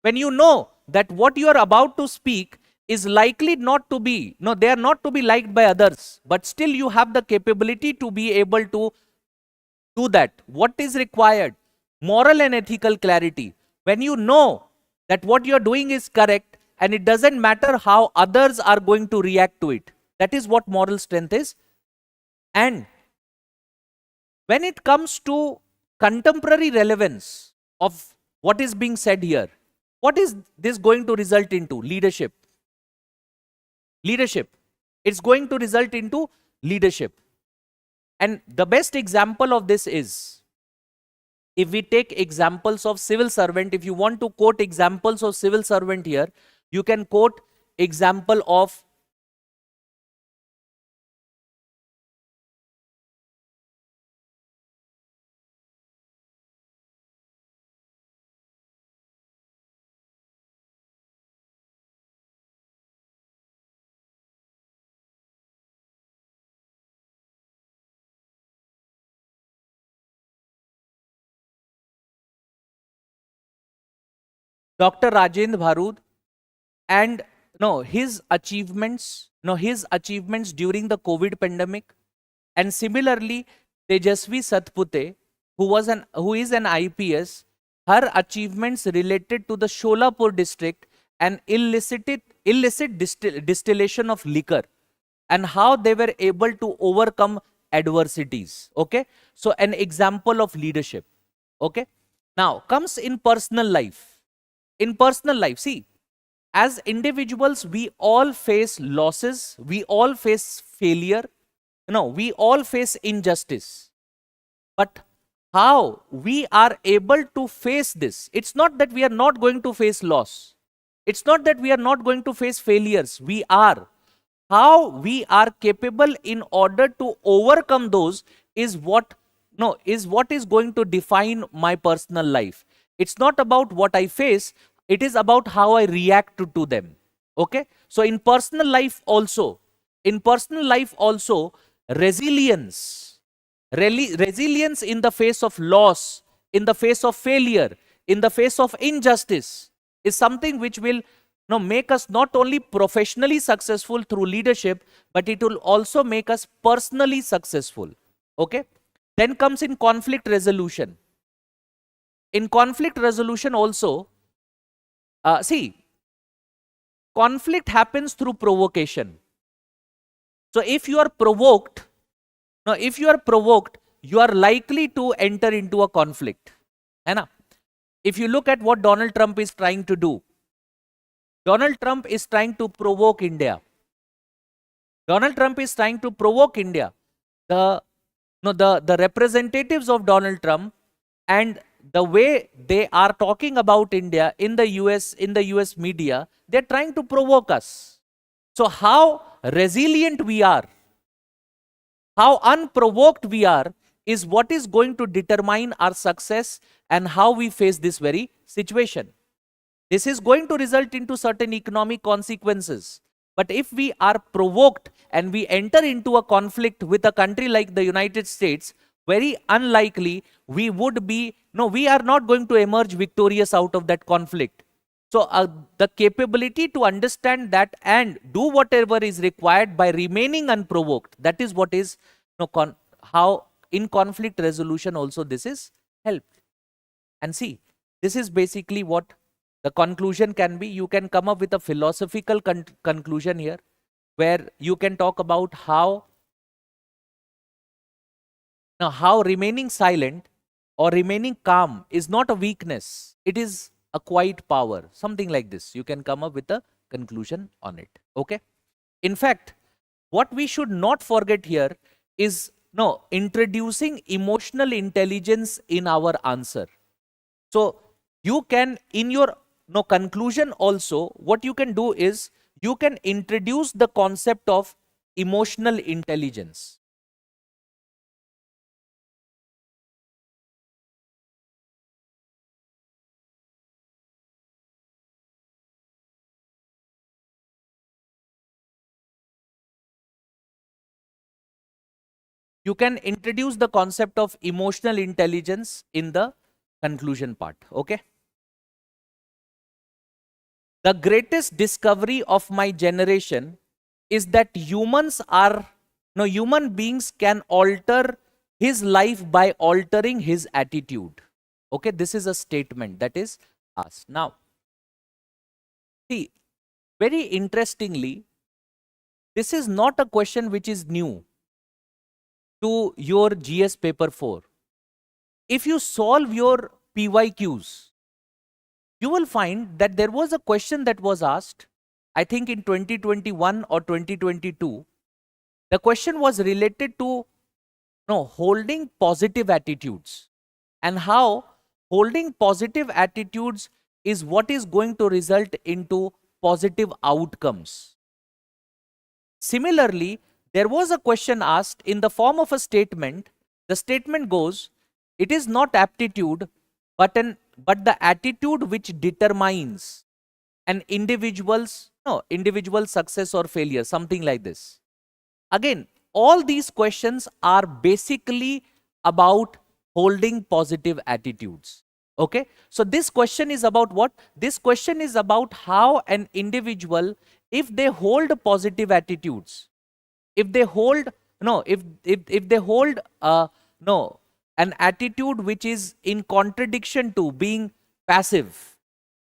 When you know that what you are about to speak is likely not to be, no, they are not to be liked by others, but still you have the capability to be able to do that. What is required? Moral and ethical clarity. When you know that what you are doing is correct and it doesn't matter how others are going to react to it. That is what moral strength is. And when it comes to contemporary relevance of what is being said here, what is this going to result into? Leadership. Leadership. It's going to result into leadership. And the best example of this is, if we take examples of civil servant, if you want to quote examples of civil servant here, you can quote example of Dr. Rajendra Bharud and his achievements during the COVID pandemic, and similarly Tejasvi Satpute, who is an IPS, her achievements related to the Sholapur district and illicit distillation of liquor, and how they were able to overcome adversities. Okay, so an example of leadership. Okay, now comes in personal life. In personal life, see, as individuals, we all face losses, we all face failure, we all face injustice. But how we are able to face this? It's not that we are not going to face loss. It's not that we are not going to face failures. We are. How we are capable in order to overcome those is what is going to define my personal life. It's not about what I face, it is about how I react to them. Okay, so in personal life also, resilience, resilience in the face of loss, in the face of failure, in the face of injustice, is something which will make us not only professionally successful through leadership, but it will also make us personally successful. Okay, then comes in conflict resolution. In conflict resolution also, see, conflict happens through provocation. So if you are provoked, you are likely to enter into a conflict. Hai. If you look at what Donald Trump is trying to do, Donald Trump is trying to provoke India. Donald Trump is trying to provoke India. The representatives of Donald Trump and the way they are talking about India in the US media, they're trying to provoke us. So how resilient we are, how unprovoked we are, is what is going to determine our success and how we face this very situation. This is going to result into certain economic consequences. But if we are provoked and we enter into a conflict with a country like the United States, very unlikely we are not going to emerge victorious out of that conflict. So the capability to understand that and do whatever is required by remaining unprovoked, that is what is how in conflict resolution also this is helped. And see, this is basically what the conclusion can be. You can come up with a philosophical conclusion here, where you can talk about how remaining silent or remaining calm is not a weakness. It is a quiet power, something like this. You can come up with a conclusion on it. Okay. In fact, what we should not forget here is no introducing emotional intelligence in our answer. So you can, in your no conclusion also, what you can do is you can introduce the concept of emotional intelligence. You can introduce the concept of emotional intelligence in the conclusion part. Okay. The greatest discovery of my generation is that human beings can alter his life by altering his attitude. Okay, this is a statement that is asked. Now, see, very interestingly, this is not a question which is new to your GS paper 4. If you solve your PYQs, you will find that there was a question that was asked, I think in 2021 or 2022. The question was related to holding positive attitudes and how holding positive attitudes is what is going to result into positive outcomes. Similarly, there was a question asked in the form of a statement. The statement goes, it is not aptitude, but the attitude which determines an individual success or failure, something like this. Again, all these questions are basically about holding positive attitudes. Okay, so this question is about what? This question is about how an individual, if they hold positive attitudes, if they hold if they hold no an attitude which is in contradiction to being passive,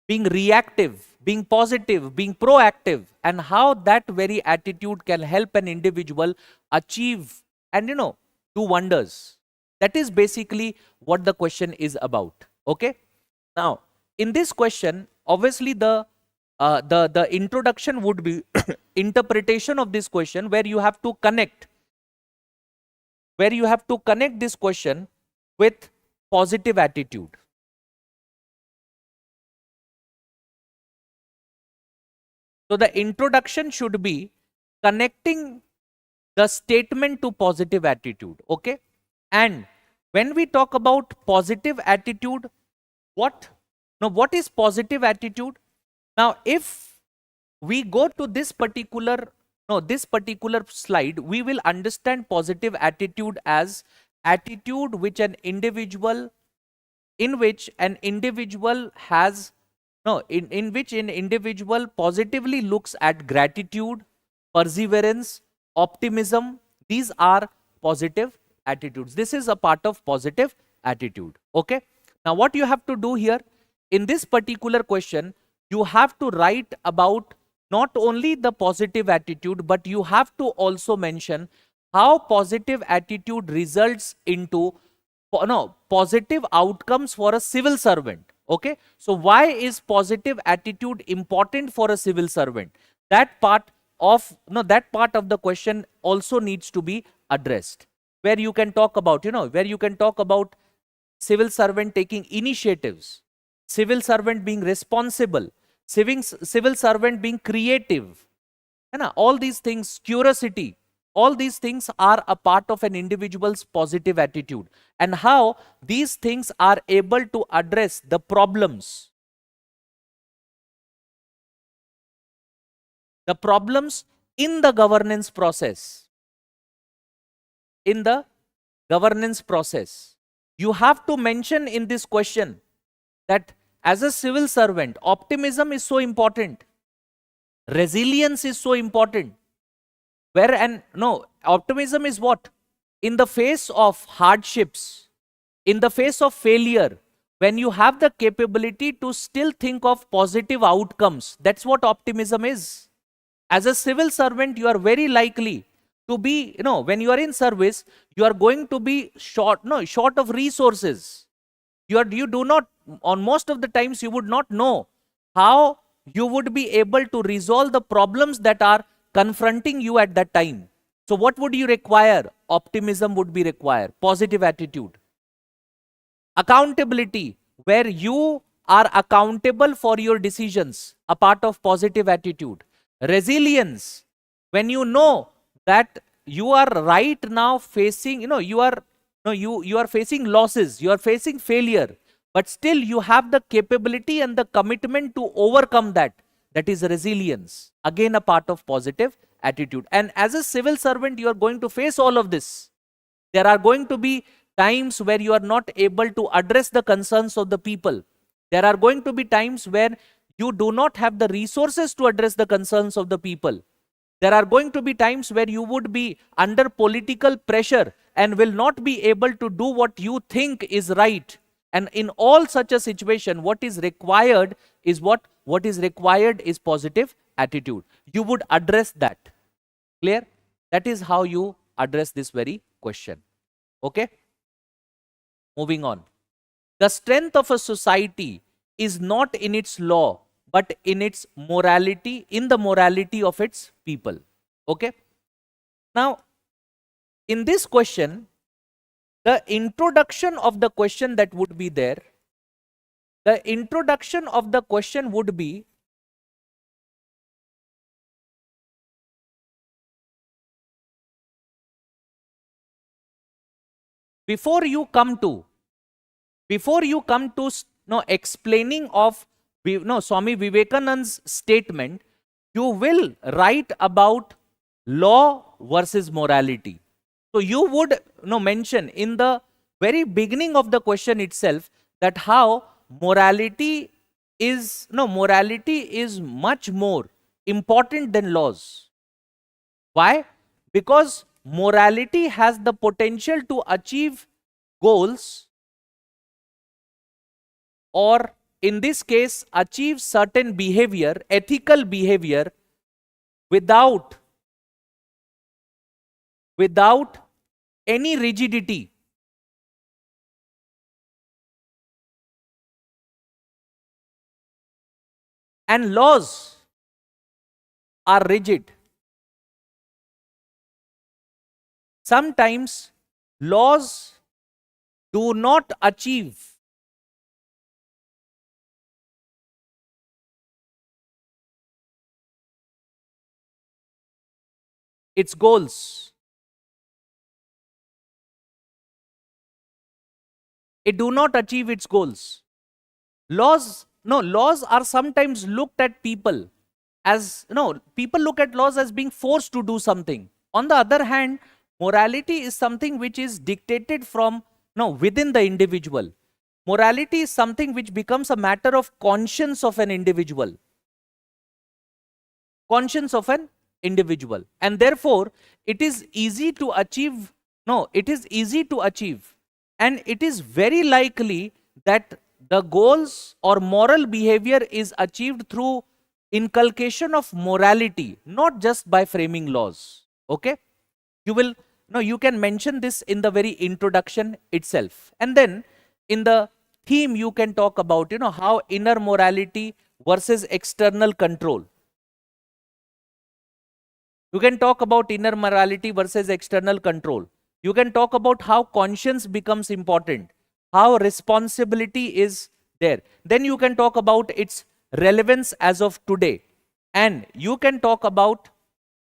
being reactive, being positive, being proactive, and how that very attitude can help an individual achieve and do wonders. That is basically what the question is about. Okay. Now, in this question, obviously the introduction would be interpretation of this question, where you have to connect this question with positive attitude. So the introduction should be connecting the statement to positive attitude. Okay. And when we talk about positive attitude, what is positive attitude? Now, if we go to this particular slide, we will understand positive attitude as attitude which an individual in which an individual has in which an individual positively looks at gratitude, perseverance, optimism. These are positive attitudes. This is a part of positive attitude. Okay. Now what you have to do here in this particular question, you have to write about not only the positive attitude, but you have to also mention how positive attitude results into positive outcomes for a civil servant. Okay. So why is positive attitude important for a civil servant? That part of the question also needs to be addressed, where you can talk about civil servant taking initiatives, civil servant being responsible, civil servant being creative, all these things, curiosity, all these things are a part of an individual's positive attitude, and how these things are able to address the problems in the governance process. In the governance process, you have to mention in this question that as a civil servant, optimism is so important, resilience is so important. Optimism is what? In the face of hardships, in the face of failure, when you have the capability to still think of positive outcomes, that's what optimism is. As a civil servant, you are very likely to be, when you are in service, you are going to be short of resources. You do not, on most of the times, you would not know how you would be able to resolve the problems that are confronting you at that time. So what would you require? Optimism would be required, positive attitude. Accountability, where you are accountable for your decisions, a part of positive attitude. Resilience, when you know that you are right now facing, you are, no, you are facing losses, you are facing failure, but still you have the capability and the commitment to overcome that. That is resilience. Again, a part of positive attitude. And as a civil servant, you are going to face all of this. There are going to be times where you are not able to address the concerns of the people. There are going to be times where you do not have the resources to address the concerns of the people. There are going to be times where you would be under political pressure and will not be able to do what you think is right. And in all such a situation, what is required is what is required is positive attitude. You would address that. Clear? That is how you address this very question. Okay? Moving on. The strength of a society is not in its law, but in its morality, in the morality of its people. Okay? Now, in this question, the introduction of the question that would be there, the introduction of the question would be, before you come to explaining of Swami Vivekananda's statement, you will write about law versus morality. So you would mention in the very beginning of the question itself that how morality is much more important than laws. Why? Because morality has the potential to achieve goals, or in this case achieve certain behavior, ethical behavior, without any rigidity. And laws are rigid. Sometimes laws do not achieve its goals. It do not achieve its goals. Laws are sometimes looked at people as, people look at laws as being forced to do something. On the other hand, morality is something which is dictated from within the individual. Morality is something which becomes a matter of conscience of an individual. Conscience of an individual. And therefore, it is easy to achieve. It is easy to achieve. And it is very likely that the goals or moral behavior is achieved through inculcation of morality, not just by framing laws. Okay? You can mention this in the very introduction itself. And then in the theme, you can talk about, how inner morality versus external control. You can talk about inner morality versus external control. You can talk about how conscience becomes important, how responsibility is there. Then you can talk about its relevance as of today. And you can talk about,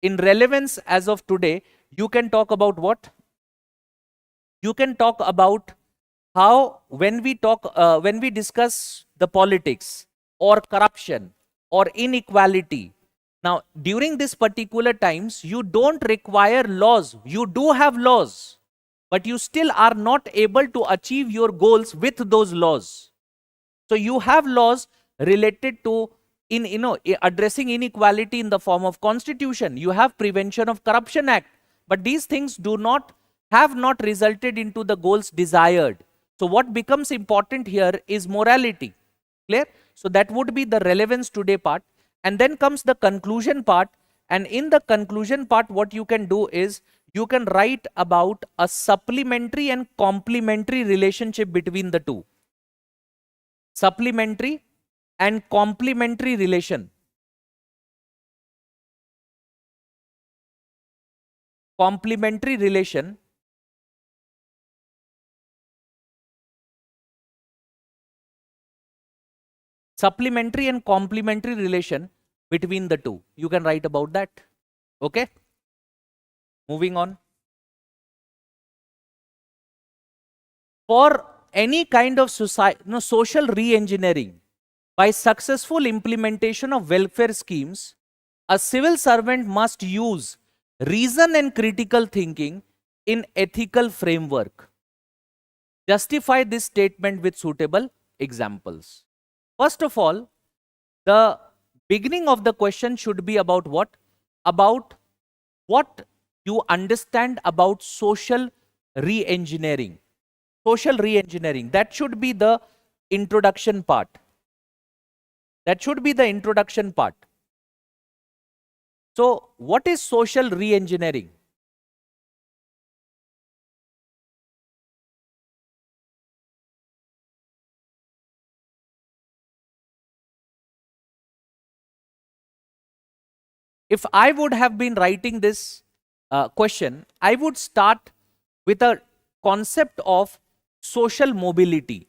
in relevance as of today, you can talk about what? You can talk about how when we discuss the politics or corruption or inequality, now during this particular times, you don't require laws. You do have laws, but you still are not able to achieve your goals with those laws. So you have laws related to addressing inequality in the form of constitution. You have Prevention of Corruption Act, but these things have not resulted into the goals desired. So what becomes important here is morality. Clear? So that would be the relevance today part. And then comes the conclusion part. And in the conclusion part, what you can do is you can write about a supplementary and complementary relationship between the two. supplementary and complementary relation. Complementary relation supplementary and complementary relation between the two. You can write about that. Okay. Moving on. For any kind of social re-engineering, by successful implementation of welfare schemes, a civil servant must use reason and critical thinking in ethical framework. Justify this statement with suitable examples. First of all, the beginning of the question should be about what? About what you understand about social re-engineering. Social re-engineering. That should be the introduction part. That should be the introduction part. So, what is social re-engineering? If I would have been writing this question, I would start with a concept of social mobility.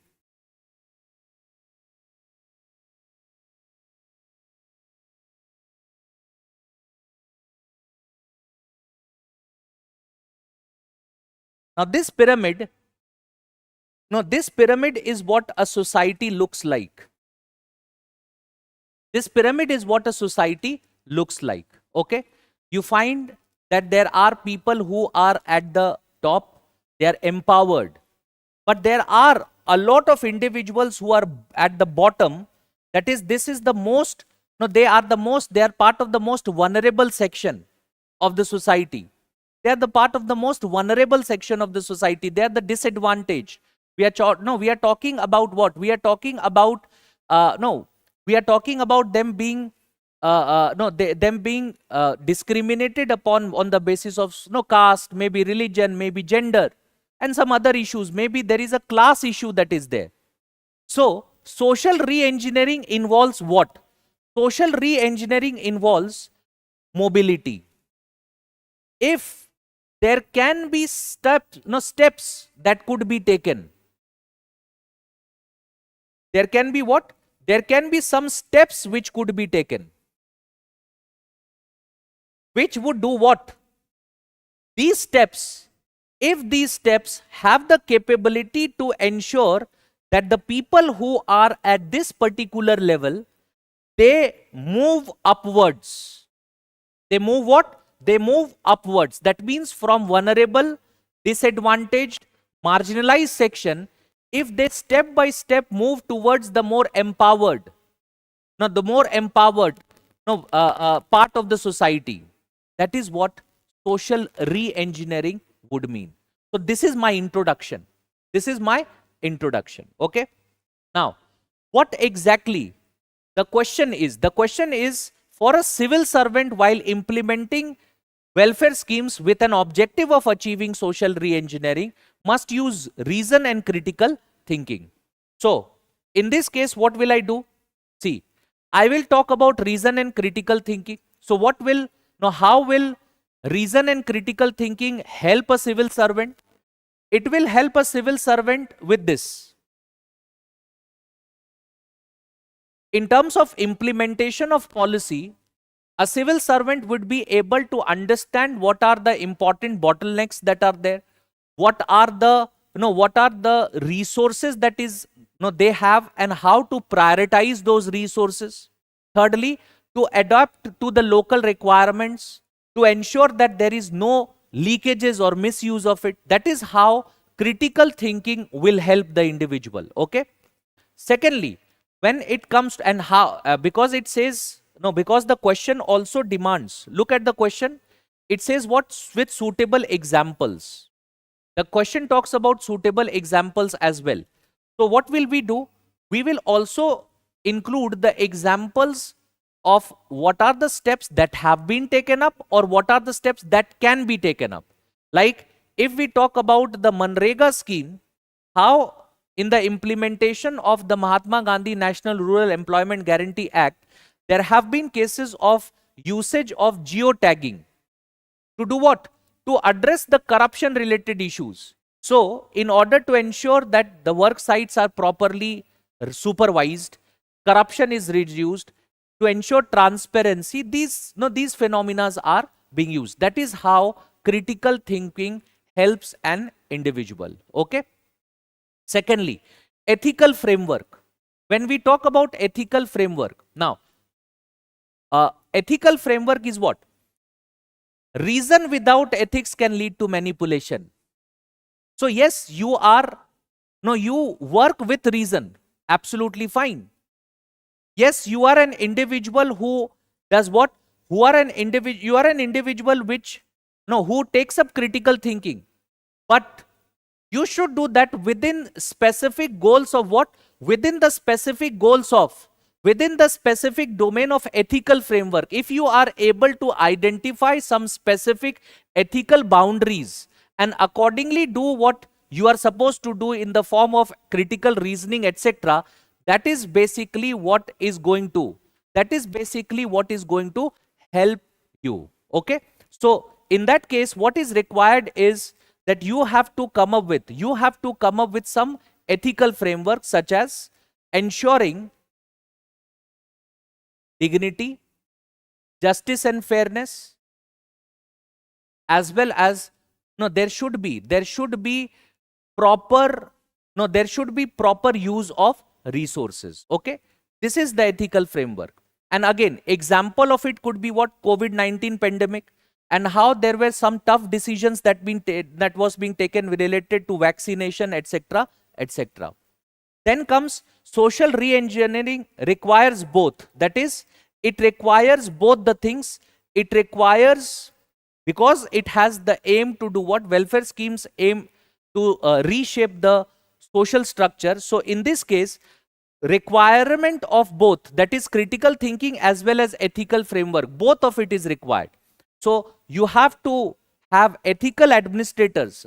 Now this pyramid is what a society looks like. This pyramid is what a society looks like. Okay. You find that there are people who are at the top, they are empowered. But there are a lot of individuals who are at the bottom. That is, this is the most, no, they are part of the most vulnerable section of the society. They are the part of the most vulnerable section of the society. They are the disadvantaged. We are talking about what? We are talking about we are talking about them being discriminated upon on the basis of caste, maybe religion, maybe gender, and some other issues. Maybe there is a class issue that is there. So social re-engineering involves what? Social re-engineering involves mobility. If there can be steps that could be taken, there can be what? There can be some steps which could be taken. Which would do what? These steps, if these steps have the capability to ensure that the people who are at this particular level, they move upwards. They move what? They move upwards. That means from vulnerable, disadvantaged, marginalized section, if they step by step move towards the more empowered, the more empowered part of the society, that is what social re-engineering would mean. So this is my introduction. This is my introduction. Okay. Now, what exactly the question is? The question is, for a civil servant while implementing welfare schemes with an objective of achieving social re-engineering must use reason and critical thinking. So, in this case, what will I do? See, I will talk about reason and critical thinking. So, how will reason and critical thinking help a civil servant? It will help a civil servant with this. In terms of implementation of policy, a civil servant would be able to understand what are the important bottlenecks that are there, what are the resources that is they have, and how to prioritize those resources. Thirdly, to adapt to the local requirements, to ensure that there is no leakages or misuse of it. That is how critical thinking will help the individual. Okay. Secondly, when it comes to, and how, because it says, because the question also demands, look at the question, it says what? With suitable examples. The question talks about suitable examples as well. So what will we do? We will also include the examples of what are the steps that have been taken up or what are the steps that can be taken up. Like if we talk about the Manrega scheme, how in the implementation of the Mahatma Gandhi National Rural Employment Guarantee Act, there have been cases of usage of geotagging to do what? To address the corruption related issues. So, in order to ensure that the work sites are properly supervised, corruption is reduced, to ensure transparency, these phenomena are being used. That is how critical thinking helps an individual. Okay. Secondly, ethical framework. When we talk about ethical framework, now, ethical framework is what? Reason without ethics can lead to manipulation. So yes, you work with reason. Absolutely fine. Yes, you are an individual who does what? You are an individual who takes up critical thinking. But you should do that within specific goals of what? Within the specific domain of ethical framework. If you are able to identify some specific ethical boundaries and accordingly do what you are supposed to do in the form of critical reasoning, etc., that is basically what is going to help you. Okay. So in that case, what is required is that you have to come up with some ethical framework, such as ensuring dignity, justice and fairness, as well as there should be proper use of resources. Okay, this is the ethical framework. And again, example of it could be what? COVID-19 pandemic, and how there were some tough decisions that was being taken related to vaccination, etc., etc. Then comes social re-engineering requires both. That is, it requires both the things. It requires, because it has the aim to do what? Welfare schemes aim to reshape the social structure. So in this case, requirement of both, that is critical thinking as well as ethical framework, both of it is required. So you have to have ethical administrators.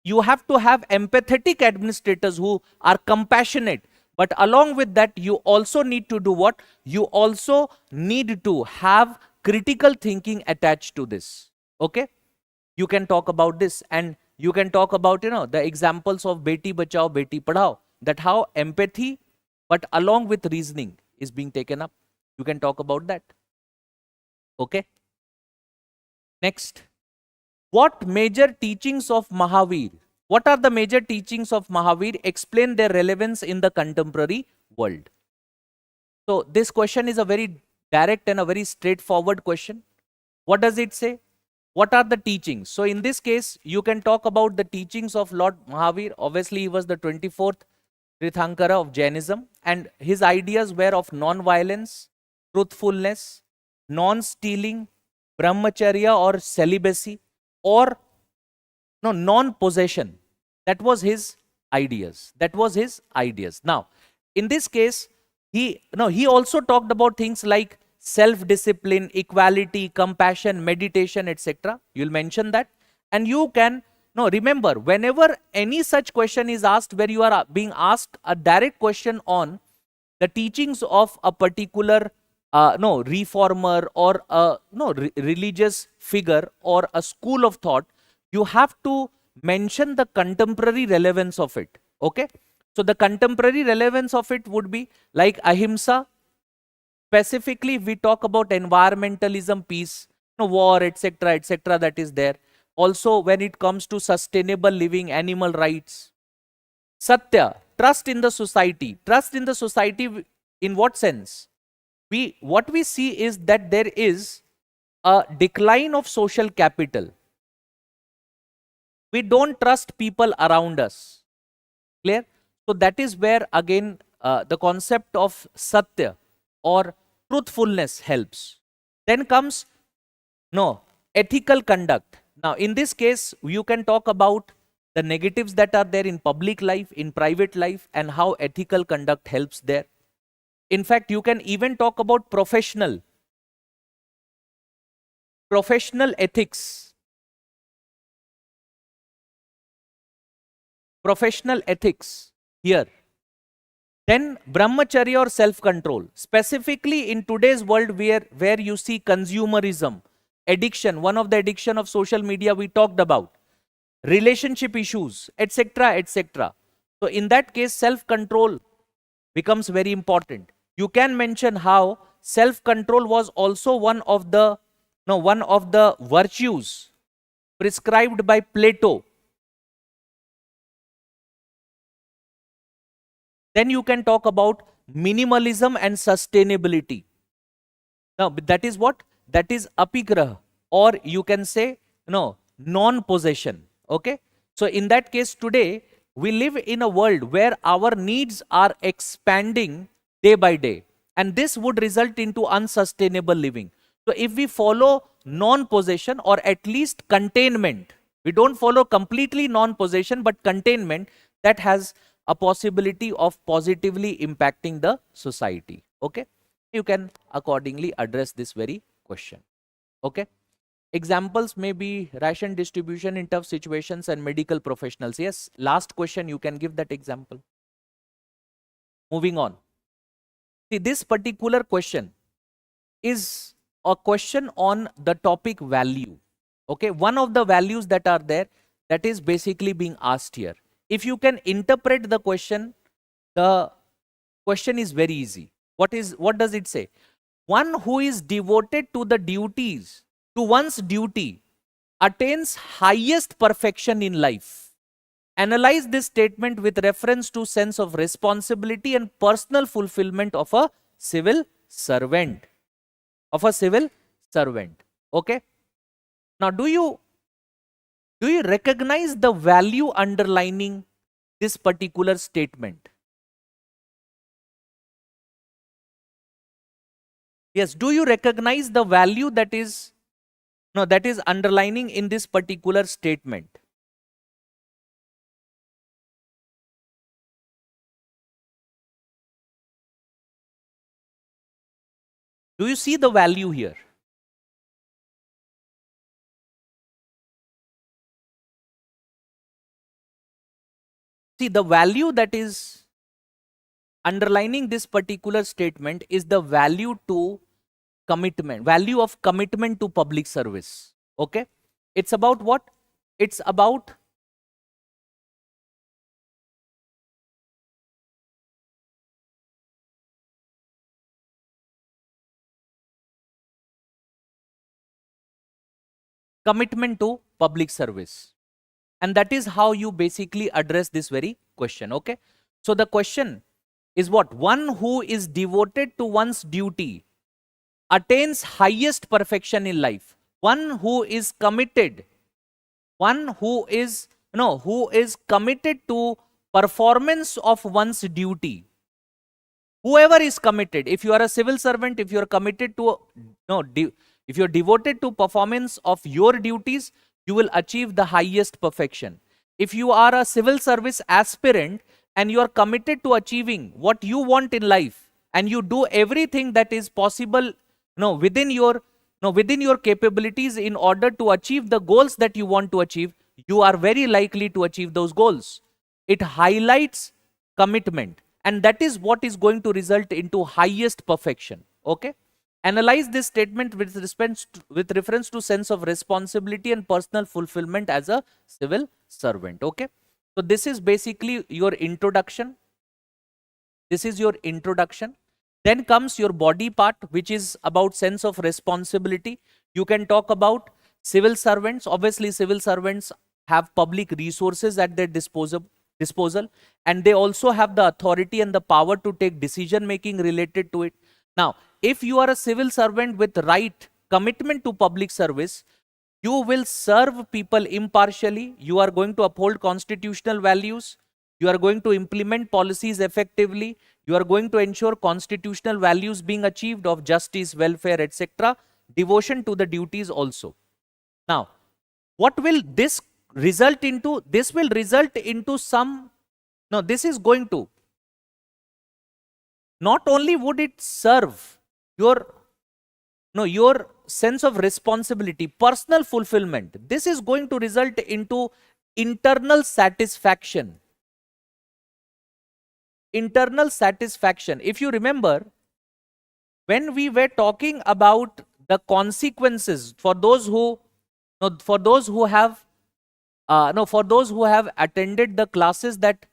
You have to have empathetic administrators who are compassionate. But along with that, you also need to do what? You also need to have critical thinking attached to this. Okay? You can talk about this, and you can talk about, the examples of Beti Bachao, Beti Padhao, that how empathy, but along with reasoning, is being taken up. You can talk about that. Okay? Next. What major teachings of Mahavir? What are the major teachings of Mahavir? Explain their relevance in the contemporary world. So this question is a very direct and a very straightforward question. What does it say? What are the teachings? So in this case, you can talk about the teachings of Lord Mahavir. Obviously, he was the 24th Tirthankara of Jainism, and his ideas were of non-violence, truthfulness, non-stealing, brahmacharya or celibacy, or non-possession. That was his ideas. Now, in this case, he also talked about things like self-discipline, equality, compassion, meditation, etc. You'll mention that, and you can remember, whenever any such question is asked, where you are being asked a direct question on the teachings of a particular reformer or a religious figure or a school of thought, you have to mention the contemporary relevance of it. Okay, so the contemporary relevance of it would be like ahimsa. Specifically, we talk about environmentalism, peace, war, etc., etc., that is there. Also, when it comes to sustainable living, animal rights. Satya, trust in the society. Trust in the society in what sense? What we see is that there is a decline of social capital. We don't trust people around us. Clear? So that is where again the concept of Satya or truthfulness helps. Then comes ethical conduct. Now in this case, you can talk about the negatives that are there in public life, in private life, and how ethical conduct helps there. In fact, you can even talk about professional ethics. Professional ethics. here. Then brahmacharya or self-control. Specifically in today's world where you see consumerism, addiction, one of the addiction of social media we talked about, relationship issues, etc., etc. So in that case, self-control becomes very important. You can mention how self-control was also one of the virtues prescribed by Plato. Then you can talk about minimalism and sustainability. Now, that is what? That is apigraha, or you can say, non-possession. Okay? So, in that case, today, we live in a world where our needs are expanding day by day. And this would result into unsustainable living. So, if we follow non-possession or at least containment, we don't follow completely non-possession, but containment, that has a possibility of positively impacting the society. Okay? You can accordingly address this very question. Okay? Examples may be ration distribution in tough situations and medical professionals. Yes, last question, you can give that example. Moving on. See, this particular question is a question on the topic value. Okay, one of the values that are there, that is basically being asked here. If you can interpret the question is very easy. What does it say? One who is devoted to the duties, to one's duty, attains highest perfection in life. Analyze this statement with reference to sense of responsibility and personal fulfillment of a civil servant. Okay? Now, do you recognize the value underlining this particular statement? Yes, do you recognize the value that is underlining in this particular statement? Do you see the value here? See, the value that is underlining this particular statement is the value to commitment, value of commitment to public service. Okay? It's about what? It's about commitment to public service. And that is how you basically address this very question. Okay? So the question is what? One who is devoted to one's duty attains highest perfection in life. One who is committed, who is committed to performance of one's duty. Whoever is committed, if you are a civil servant, if you are committed to, if you're devoted to performance of your duties, you will achieve the highest perfection. If you are a civil service aspirant and you are committed to achieving what you want in life, and you do everything that is possible within your capabilities in order to achieve the goals that you want to achieve, you are very likely to achieve those goals. It highlights commitment, and that is what is going to result into highest perfection. Okay? Analyze this statement with reference to sense of responsibility and personal fulfillment as a civil servant. Okay? So this is basically your introduction. This is your introduction. Then comes your body part, which is about sense of responsibility. You can talk about civil servants. Obviously, civil servants have public resources at their disposal, and they also have the authority and the power to take decision making related to it. Now, if you are a civil servant with right commitment to public service, you will serve people impartially. You are going to uphold constitutional values. You are going to implement policies effectively. You are going to ensure constitutional values being achieved of justice, welfare, etc. Devotion to the duties also. Now, what will this result into? This will result into some, no, this is going to, not only would it serve your sense of responsibility, personal fulfillment, this is going to result into internal satisfaction. internal satisfaction. If you remember, when we were talking about the consequences for those who, no, for those who have, no, for those who have attended the classes that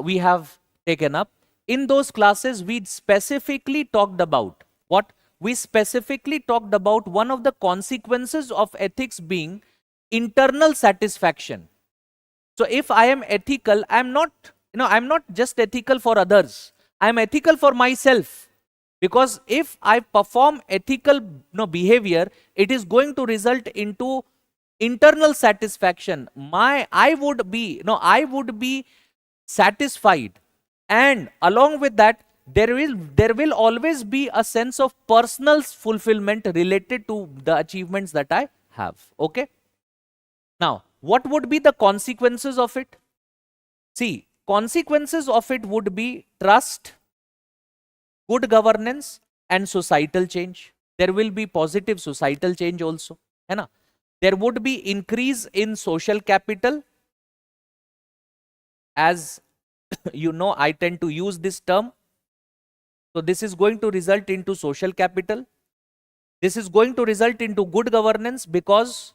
we have taken up, in those classes we specifically talked about what? We specifically talked about one of the consequences of ethics being internal satisfaction. So if I am ethical, I'm not, I'm not just ethical for others. I'm ethical for myself. Because if I perform ethical behavior, it is going to result into internal satisfaction. I would be satisfied. And along with that, there will always be a sense of personal fulfillment related to the achievements that I have. Okay. Now, what would be the consequences of it? See, consequences of it would be trust, good governance, and societal change. There will be positive societal change also. है ना? There would be increase in social capital. As you know, I tend to use this term. So this is going to result into social capital. This is going to result into good governance because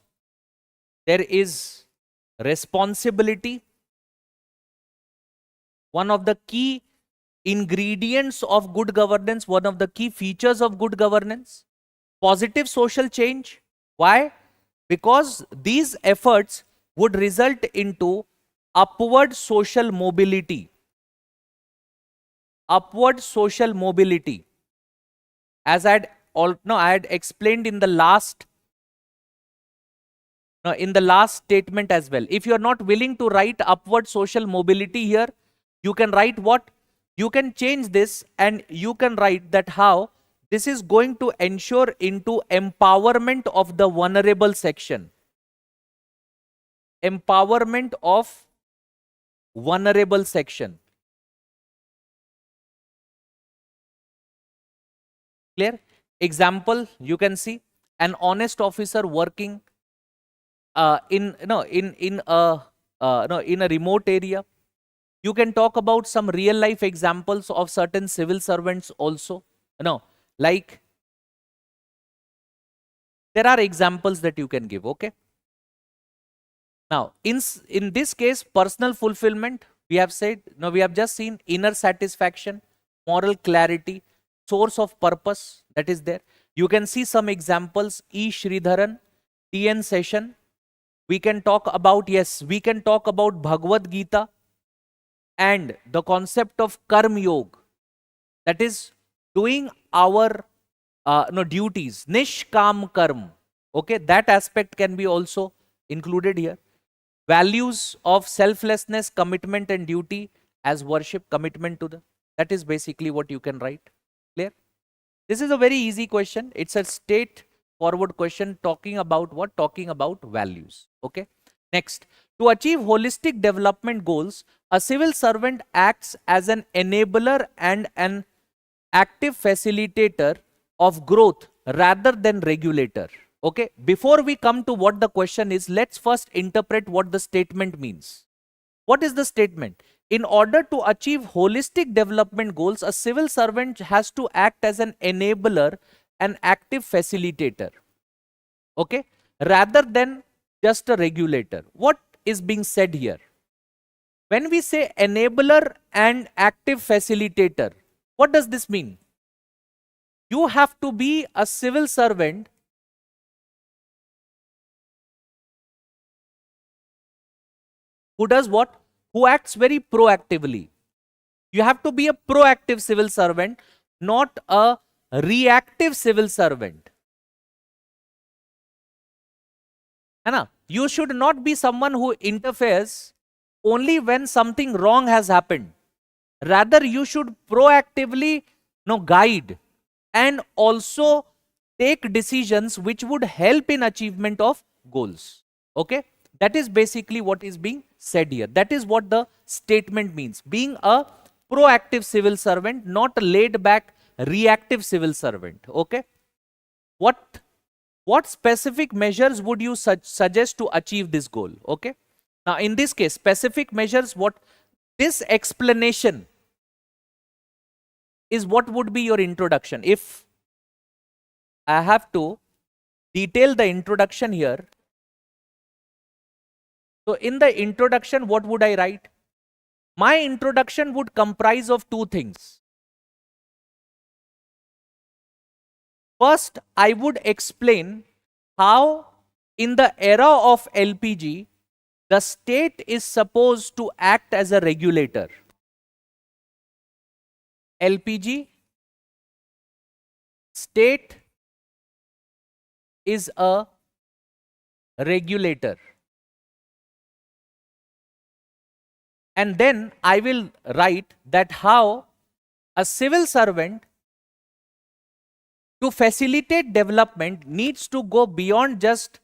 there is responsibility. One of the key ingredients of good governance, one of the key features of good governance. Positive social change. Why? Because these efforts would result into upward social mobility. Upward social mobility. As I had explained in the last statement as well. If you are not willing to write upward social mobility here, you can write what? You can change this and you can write that how this is going to ensure into empowerment of the vulnerable section. Empowerment of vulnerable section. Clear? Example, you can see an honest officer working in a remote area. You can talk about some real life examples of certain civil servants also. Like there are examples that you can give. Okay. Now, in this case, personal fulfillment, we have said, we have just seen inner satisfaction, moral clarity, source of purpose that is there. You can see some examples, E. Sridharan, T.N. Session. We can talk about, we can talk about Bhagavad Gita and the concept of Karma Yoga. That is doing our duties, Nishkam Karm. Okay, that aspect can be also included here. Values of selflessness, commitment and duty as worship, commitment to the, that is basically what you can write. Clear? This is a very easy question. It's a straightforward question talking about what? Talking about values. Okay. Next, to achieve holistic development goals, a civil servant acts as an enabler and an active facilitator of growth rather than regulator. Okay, before we come to what the question is, let's first interpret what the statement means. What is the statement? In order to achieve holistic development goals, a civil servant has to act as an enabler, an active facilitator. Okay, rather than just a regulator. What is being said here? When we say enabler and active facilitator, what does this mean? You have to be a civil servant who does what? Who acts very proactively. You have to be a proactive civil servant, not a reactive civil servant. You should not be someone who interferes only when something wrong has happened. Rather, you should proactively guide and also take decisions which would help in achievement of goals. Okay, that is basically what is being said here. That is what the statement means. Being a proactive civil servant, not a laid back reactive civil servant. Okay, what specific measures would you suggest to achieve this goal? Okay, now in this case, specific measures, what this explanation is what would be your introduction. If I have to detail the introduction here, so in the introduction, what would I write? My introduction would comprise of two things. First, I would explain how in the era of LPG, the state is supposed to act as a regulator. LPG, state is a regulator. And then I will write that how a civil servant, to facilitate development, needs to go beyond just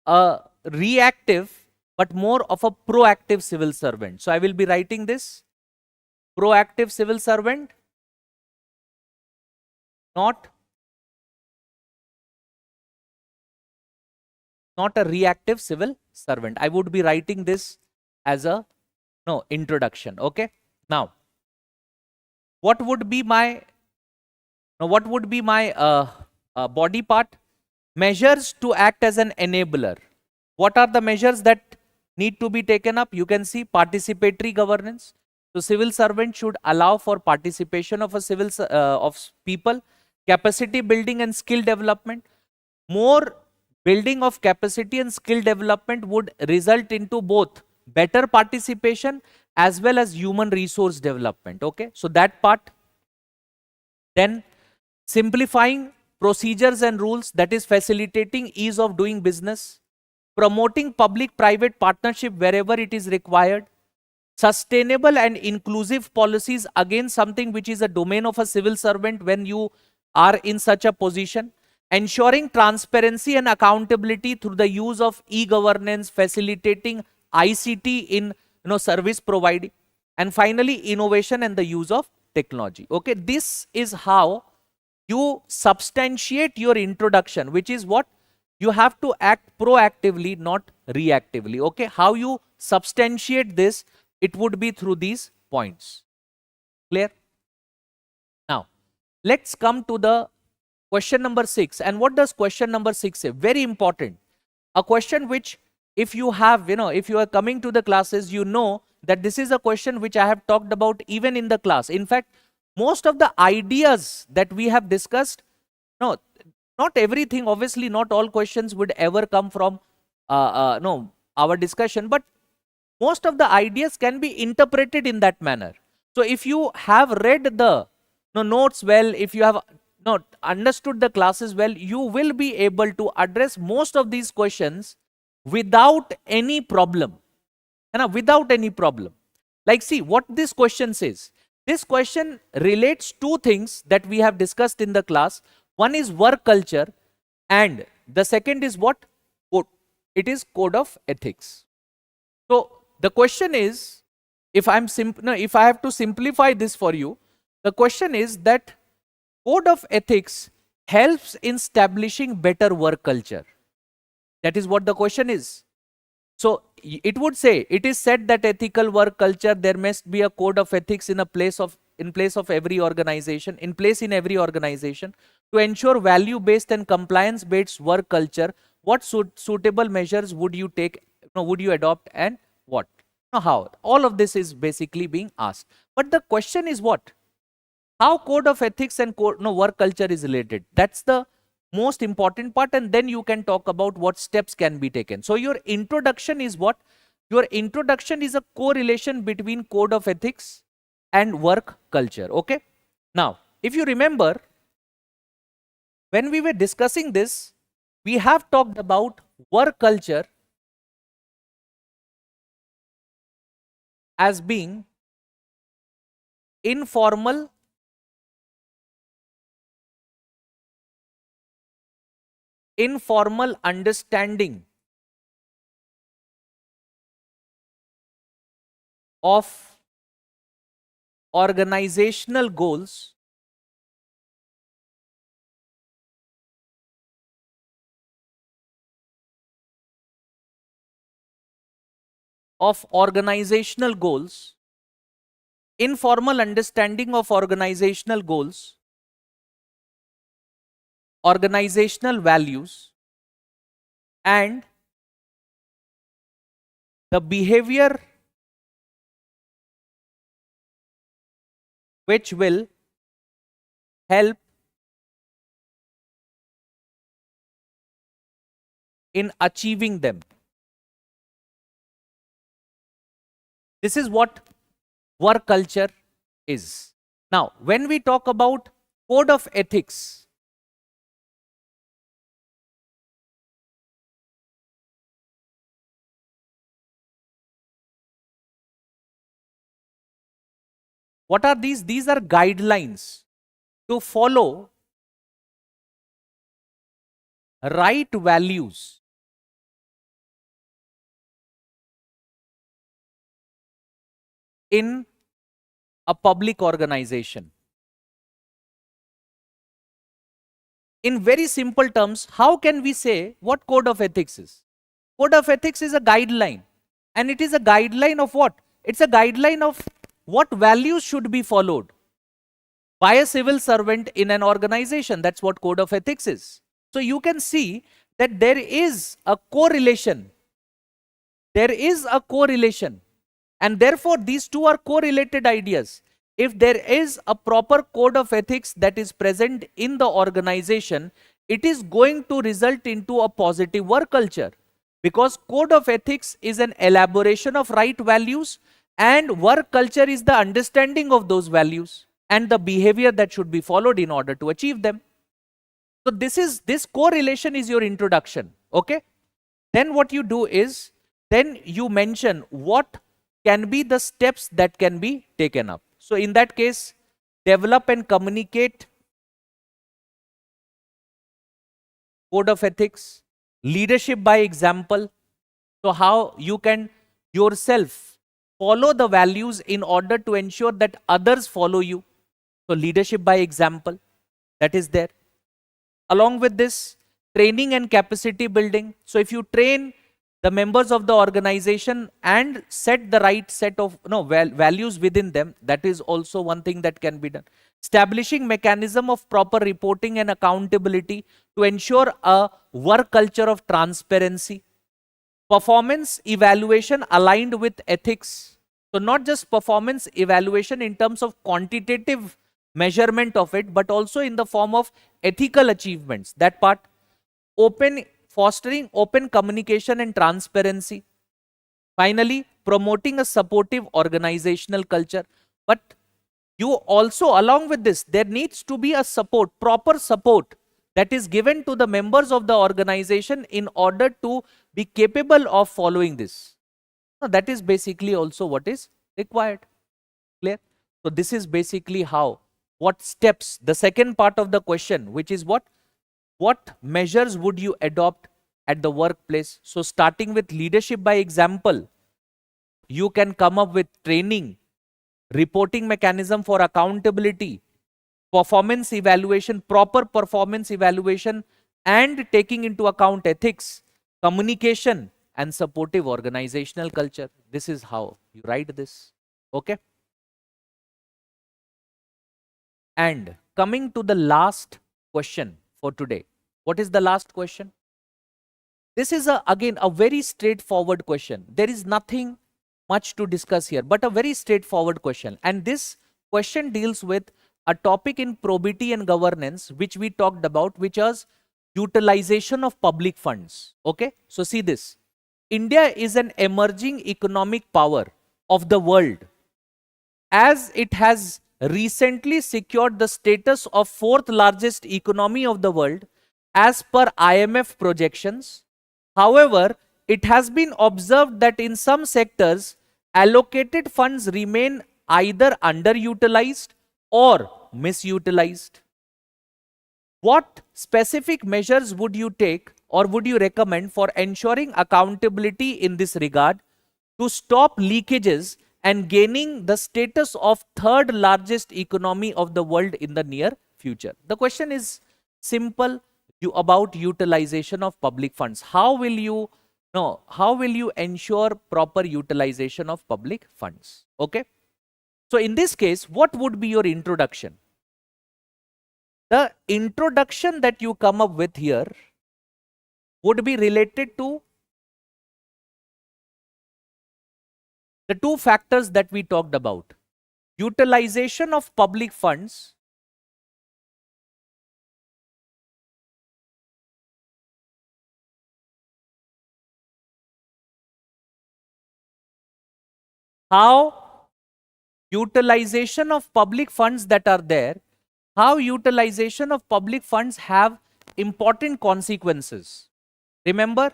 a reactive but more of a proactive civil servant. So I will be writing this: proactive civil servant, not a reactive civil servant. I would be writing this as a introduction. Okay. Now, what would be my body part? Measures to act as an enabler. What are the measures that need to be taken up? You can see participatory governance. So civil servant should allow for participation of of people, capacity building and skill development. More building of capacity and skill development would result into both better participation as well as human resource development. Okay, so that part. Then simplifying procedures and rules, that is facilitating ease of doing business, promoting public-private partnership wherever it is required, sustainable and inclusive policies, again something which is a domain of a civil servant when you are in such a position, ensuring transparency and accountability through the use of e-governance, facilitating ICT in service providing, and finally innovation and the use of technology. Okay, this is how you substantiate your introduction, which is what you have to act proactively, not reactively. Okay, how you substantiate this? It would be through these points. Clear? Now, let's come to the question number 6. And what does question number 6 say? Very important. A question which, if you have, if you are coming to the classes, you know that this is a question which I have talked about even in the class. In fact, most of the ideas that we have discussed, no, not everything, obviously not all questions would ever come from our discussion, but most of the ideas can be interpreted in that manner. So if you have read the notes well, if you have not understood the classes well, you will be able to address most of these questions without any problem. Without any problem. Like, see what this question says. This question relates two things that we have discussed in the class. One is work culture, and the second is what? It is code of ethics. So the question is, if I have to simplify this for you, the question is that code of ethics helps in establishing better work culture. That is what the question is. So it would say, it is said that ethical work culture, there must be a code of ethics in place of every organization, in every organization, to ensure value based and compliance based work culture. What suitable measures would you take, would you adopt, and what? How? All of this is basically being asked. But the question is what? How code of ethics and work culture is related? That's the most important part, and then you can talk about what steps can be taken. So your introduction is what? Your introduction is a correlation between code of ethics and work culture. Okay. Now, if you remember, when we were discussing this, we have talked about work culture as being informal, understanding of organizational goals informal understanding of organizational goals, organizational values, and the behavior which will help in achieving them. This is what work culture is. Now, when we talk about code of ethics, what are these? These are guidelines to follow right values in a public organization. In very simple terms, how can we say what code of ethics is? Code of ethics is a guideline. And it is a guideline of what? It's a guideline of what values should be followed by a civil servant in an organization. That's what code of ethics is. So you can see that there is a correlation. There is a correlation. And therefore, these two are correlated ideas. If there is a proper code of ethics that is present in the organization, it is going to result into a positive work culture. Because code of ethics is an elaboration of right values, and work culture is the understanding of those values and the behavior that should be followed in order to achieve them. So this correlation is your introduction. Okay. Then what you do is, then you mention what can be the steps that can be taken up. So in that case, develop and communicate code of ethics, leadership by example. So how you can yourself follow the values in order to ensure that others follow you. So leadership by example, that is there. Along with this, training and capacity building. So if you train the members of the organization and set the right set of values within them, that is also one thing that can be done. Establishing mechanism of proper reporting and accountability to ensure a work culture of transparency. Performance evaluation aligned with ethics. So not just performance evaluation in terms of quantitative measurement of it, but also in the form of ethical achievements. That part. Fostering open communication and transparency. Finally, promoting a supportive organizational culture. But you also, along with this, there needs to be a support, proper support that is given to the members of the organization in order to be capable of following this. Now, that is basically also what is required. Clear? So this is basically how, what steps, the second part of the question, which is what measures would you adopt at the workplace? So starting with leadership by example, you can come up with training, reporting mechanism for accountability, performance evaluation, proper performance evaluation, and taking into account ethics, communication, and supportive organizational culture. This is how you write this. Okay. And coming to the last question for today. What is the last question? This is again a very straightforward question. There is nothing much to discuss here, but a very straightforward question. And this question deals with a topic in probity and governance, which we talked about, which was utilization of public funds. Okay. So see this. India is an emerging economic power of the world, as it has recently secured the status of fourth largest economy of the world as per IMF projections. However, it has been observed that in some sectors, allocated funds remain either underutilized or misutilized. What specific measures would you take or would you recommend for ensuring accountability in this regard to stop leakages and gaining the status of third largest economy of the world in the near future? The question is simple about utilization of public funds. How will you ensure proper utilization of public funds? Okay. So in this case, what would be your introduction? The introduction that you come up with here would be related to the two factors that we talked about. Utilization of public funds how utilization of public funds that are there, how utilization of public funds have important consequences. Remember,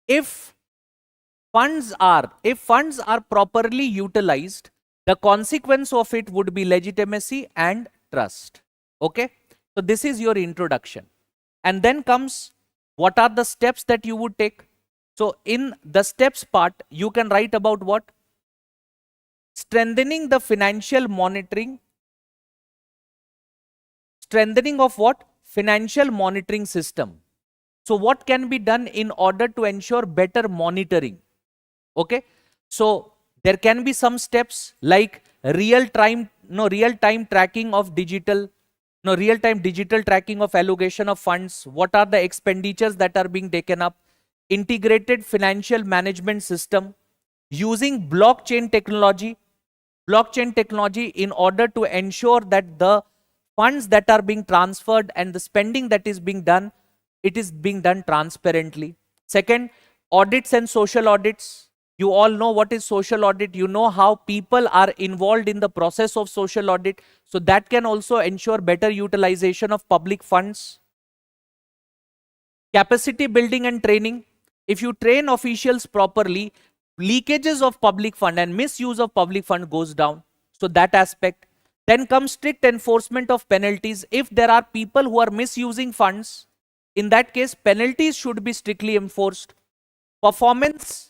if funds are properly utilized, the consequence of it would be legitimacy and trust. Okay, so this is your introduction, and then comes what are the steps that you would take. So in the steps part, you can write about what? Strengthening the financial monitoring. Strengthening of what? Financial monitoring system. So what can be done in order to ensure better monitoring? Okay, so there can be some steps like real time tracking of real time digital tracking of allocation of funds. What are the expenditures that are being taken up? Integrated financial management system using blockchain technology in order to ensure that the funds that are being transferred and the spending that is being done, it is being done transparently. Second, audits and social audits. You all know what is social audit. You know how people are involved in the process of social audit. So that can also ensure better utilization of public funds. Capacity building and training. If you train officials properly, leakages of public fund and misuse of public fund goes down. So that aspect. Then comes strict enforcement of penalties. If there are people who are misusing funds, in that case, penalties should be strictly enforced. Performance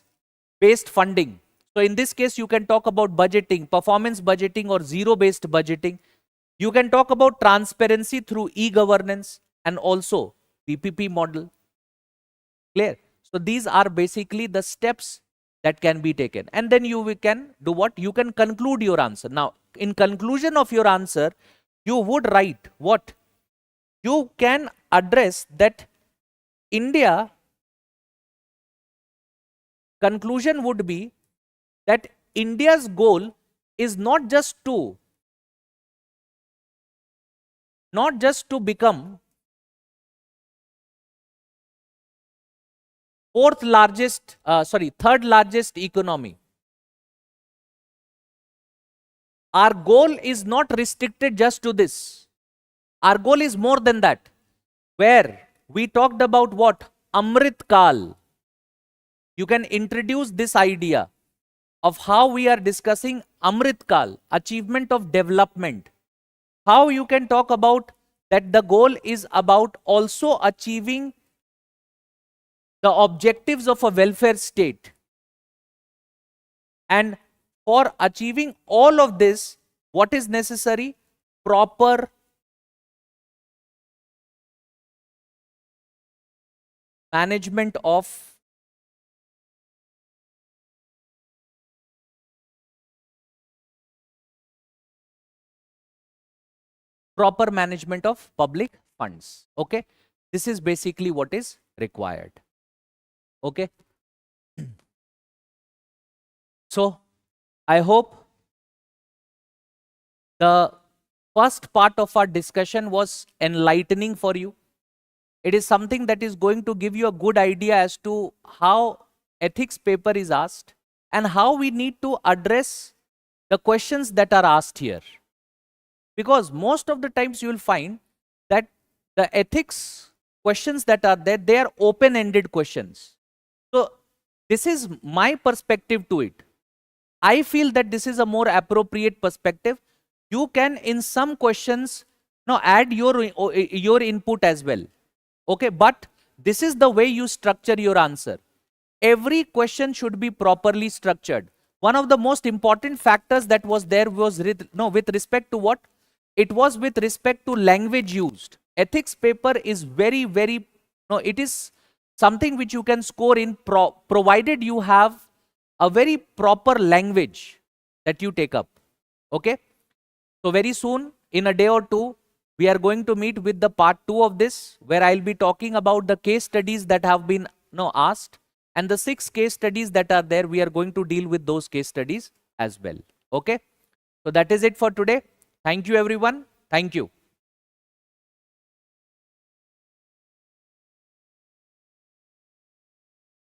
based funding. So in this case, you can talk about budgeting, performance budgeting or zero based budgeting. You can talk about transparency through e-governance and also PPP model. Clear? So these are basically the steps that can be taken. And then you can do what? You can conclude your answer. Now, in conclusion of your answer, you would write what? You can address that India, conclusion would be that India's goal is not just to become third largest economy. Our goal is not restricted just to this. Our goal is more than that, where we talked about what? Amrit Kal. You can introduce this idea of how we are discussing Amrit Kal, achievement of development. How you can talk about that the goal is about also achieving the objectives of a welfare state. And for achieving all of this, what is necessary? Proper management of public funds. Okay, this is basically what is required. Okay, so I hope the first part of our discussion was enlightening for you. It is something that is going to give you a good idea as to how ethics paper is asked and how we need to address the questions that are asked here. Because most of the times you will find that the ethics questions that are there, they are open-ended questions. So this is my perspective to it. I feel that this is a more appropriate perspective. You can in some questions add your input as well. Okay, but this is the way you structure your answer. Every question should be properly structured. One of the most important factors that was there was with respect to what? it was with respect to language used. Ethics paper is very, very, no, it is something which you can score in provided you have a very proper language that you take up. Okay. So very soon, in a day or two, we are going to meet with the part 2 of this, where I'll be talking about the case studies that have been asked, and the 6 case studies that are there. We are going to deal with those case studies as well. Okay. So that is it for today. Thank you everyone. Thank you.